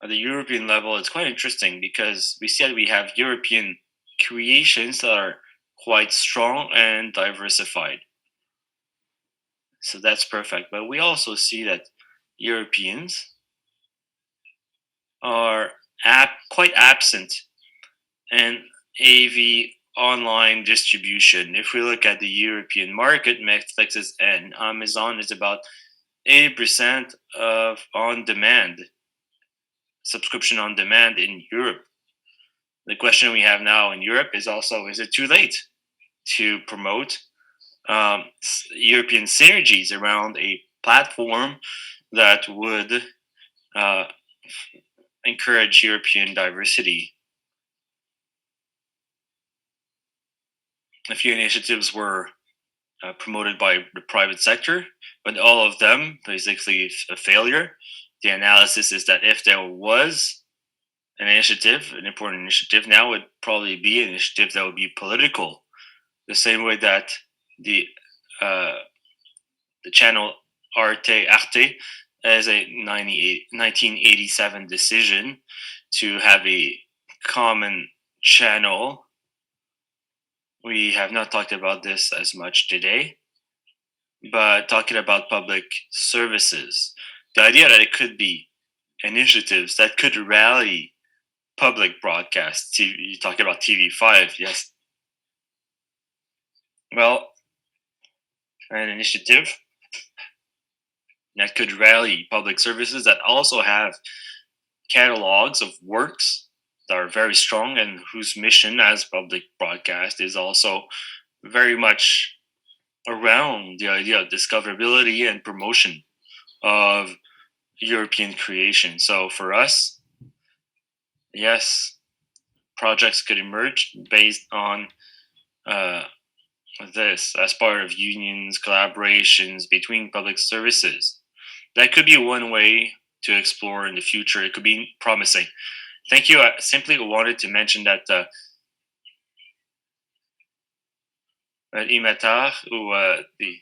Speaker 1: At the European level, it's quite interesting because we see that we have European creations that are quite strong and diversified. So that's perfect. But we also see that Europeans are quite absent in AV online distribution. If we look at the European market, Netflix and Amazon is about 80% of on-demand subscription on demand in Europe. The question we have now in Europe is also: is it too late to promote European synergies around a platform that would encourage European diversity? A few initiatives were promoted by the private sector, but all of them basically a failure. The analysis is that if there was an initiative, an important initiative, now would probably be an initiative that would be political, the same way that the channel Arte as a 1987 decision to have a common channel. We have not talked about this as much today, but talking about public services, the idea that it could be initiatives that could rally public broadcast. You talk about TV5, yes. Well, an initiative that could rally public services that also have catalogs of works that are very strong and whose mission as public broadcast is also very much around the idea of discoverability and promotion of European creation. So for us, yes, projects could emerge based on this as part of unions, collaborations between public services. That could be one way to explore in the future. It could be promising. Thank you. I simply wanted to mention that Imatar, who the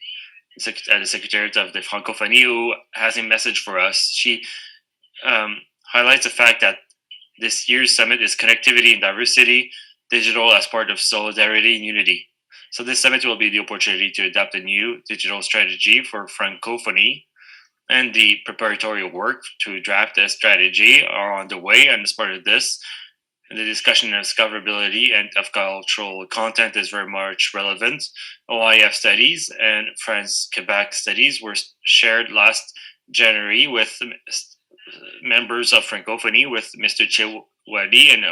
Speaker 1: Secretariat of the Francophonie, who has a message for us. She highlights the fact that this year's summit is connectivity and diversity, digital as part of solidarity and unity. So this summit will be the opportunity to adopt a new digital strategy for Francophonie, and the preparatory work to draft a strategy are on the way. And as part of this, the discussion of discoverability and of cultural content is very much relevant. OIF studies and France-Quebec studies were shared last January with members of Francophonie, with Mr. Tchéhouali and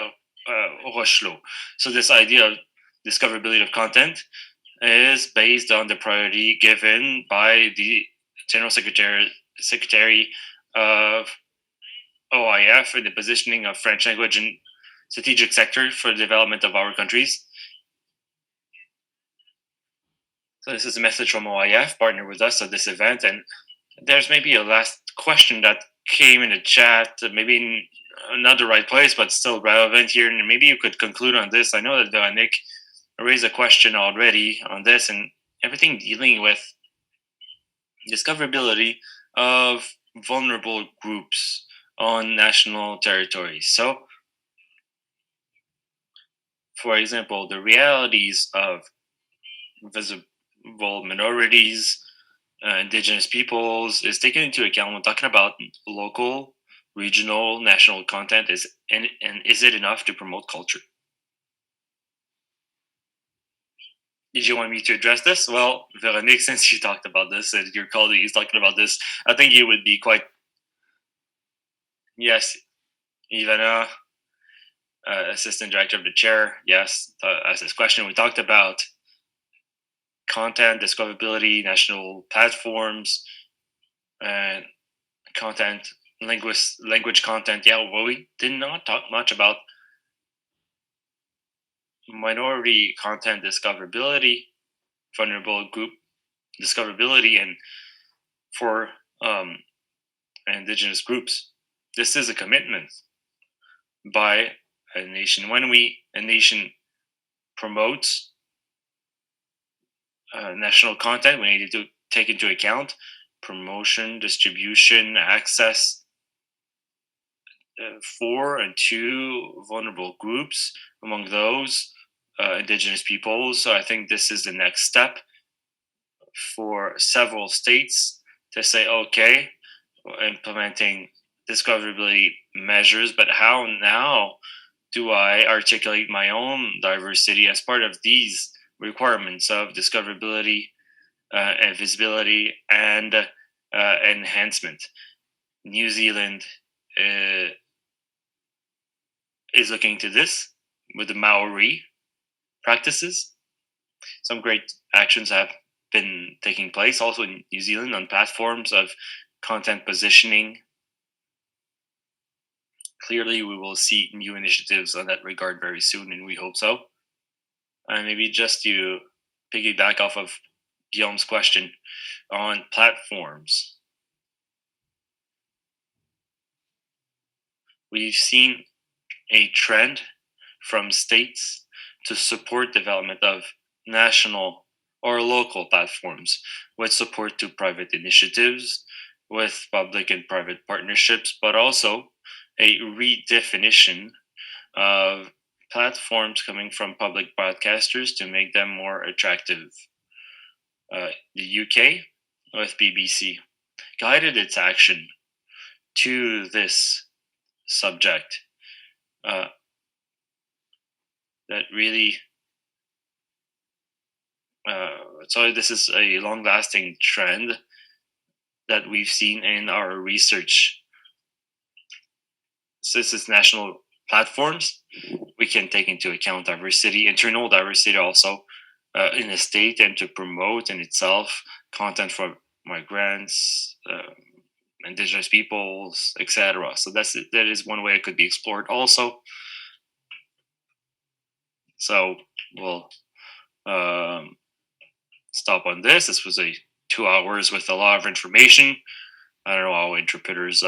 Speaker 1: Rocheleau. So this idea of discoverability of content is based on the priority given by the General Secretary of OIF and the positioning of French language in strategic sector for the development of our countries. So this is a message from OIF, partner with us at this event. And there's maybe a last question that came in the chat, maybe not the right place, but still relevant here. And maybe you could conclude on this. I know that Véronique raised a question already on this and everything dealing with discoverability of vulnerable groups on national territories. So, for example, the realities of visible minorities, indigenous peoples is taken into account when talking about local, regional, national content. And is it enough to promote culture? did you want me to address this? Well, Veronique, since you talked about this and your colleague is talking about this, I think you would be quite. Yes, Ivana, assistant director of the chair. Yes, as this question, we talked about content, discoverability, national platforms, and content, language content. Yeah, well, we did not talk much about minority content discoverability, vulnerable group discoverability, and for indigenous groups. This is a commitment by a nation. When a nation promotes national content, we need to take into account promotion, distribution, access for and to vulnerable groups, among those indigenous peoples. So I think this is the next step for several states to say, okay, we're implementing discoverability measures, but how now do I articulate my own diversity as part of these requirements of discoverability and visibility and enhancement? New Zealand is looking to this with the Maori practices. Some great actions have been taking place also in New Zealand on platforms of content positioning. Clearly, we will see new initiatives on that regard very soon, and we hope so. And maybe just to piggyback off of Guillaume's question on platforms, we've seen a trend from states to support development of national or local platforms with support to private initiatives, with public and private partnerships, but also a redefinition of platforms coming from public broadcasters to make them more attractive. The UK, with BBC, guided its action to this subject that really so this is a long-lasting trend that we've seen in our research. So this is national platforms. We can take into account diversity, internal diversity also in the state, and to promote in itself content for migrants, indigenous peoples, etc. So that is one way it could be explored also. So we'll stop on this. This was 2 hours with a lot of information. I don't know how interpreters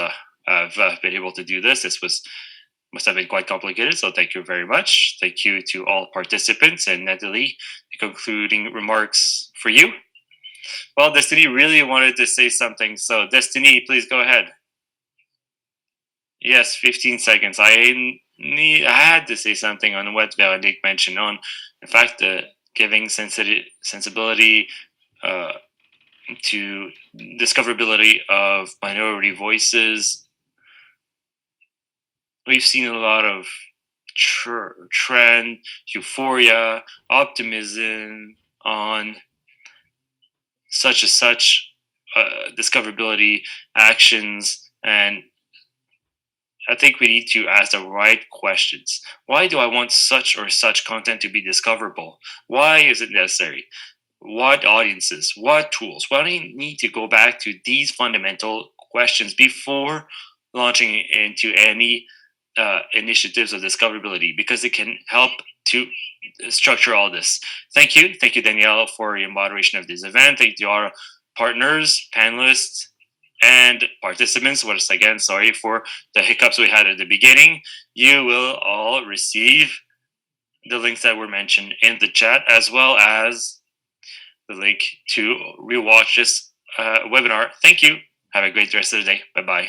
Speaker 1: have been able to do this. This must have been quite complicated. So thank you very much. Thank you to all participants, and Nathalie, concluding remarks for you. Well, Destiny really wanted to say something. So Destiny, please go ahead. Yes, 15 seconds. I had to say something on what Veronique mentioned on, in fact, giving sensibility to discoverability of minority voices. We've seen a lot of trend, euphoria, optimism on such and such discoverability actions, and I think we need to ask the right questions. Why do I want such or such content to be discoverable? Why is it necessary? What audiences? What tools? Well, I need to go back to these fundamental questions before launching into any initiatives of discoverability, because it can help to structure all this. Thank you. Thank you, Danielle, for your moderation of this event. Thank you to our partners, panelists, and participants. Once again, sorry for the hiccups we had at the beginning. You will all receive the links that were mentioned in the chat, as well as the link to rewatch this webinar. Thank you. Have a great rest of the day. Bye-bye.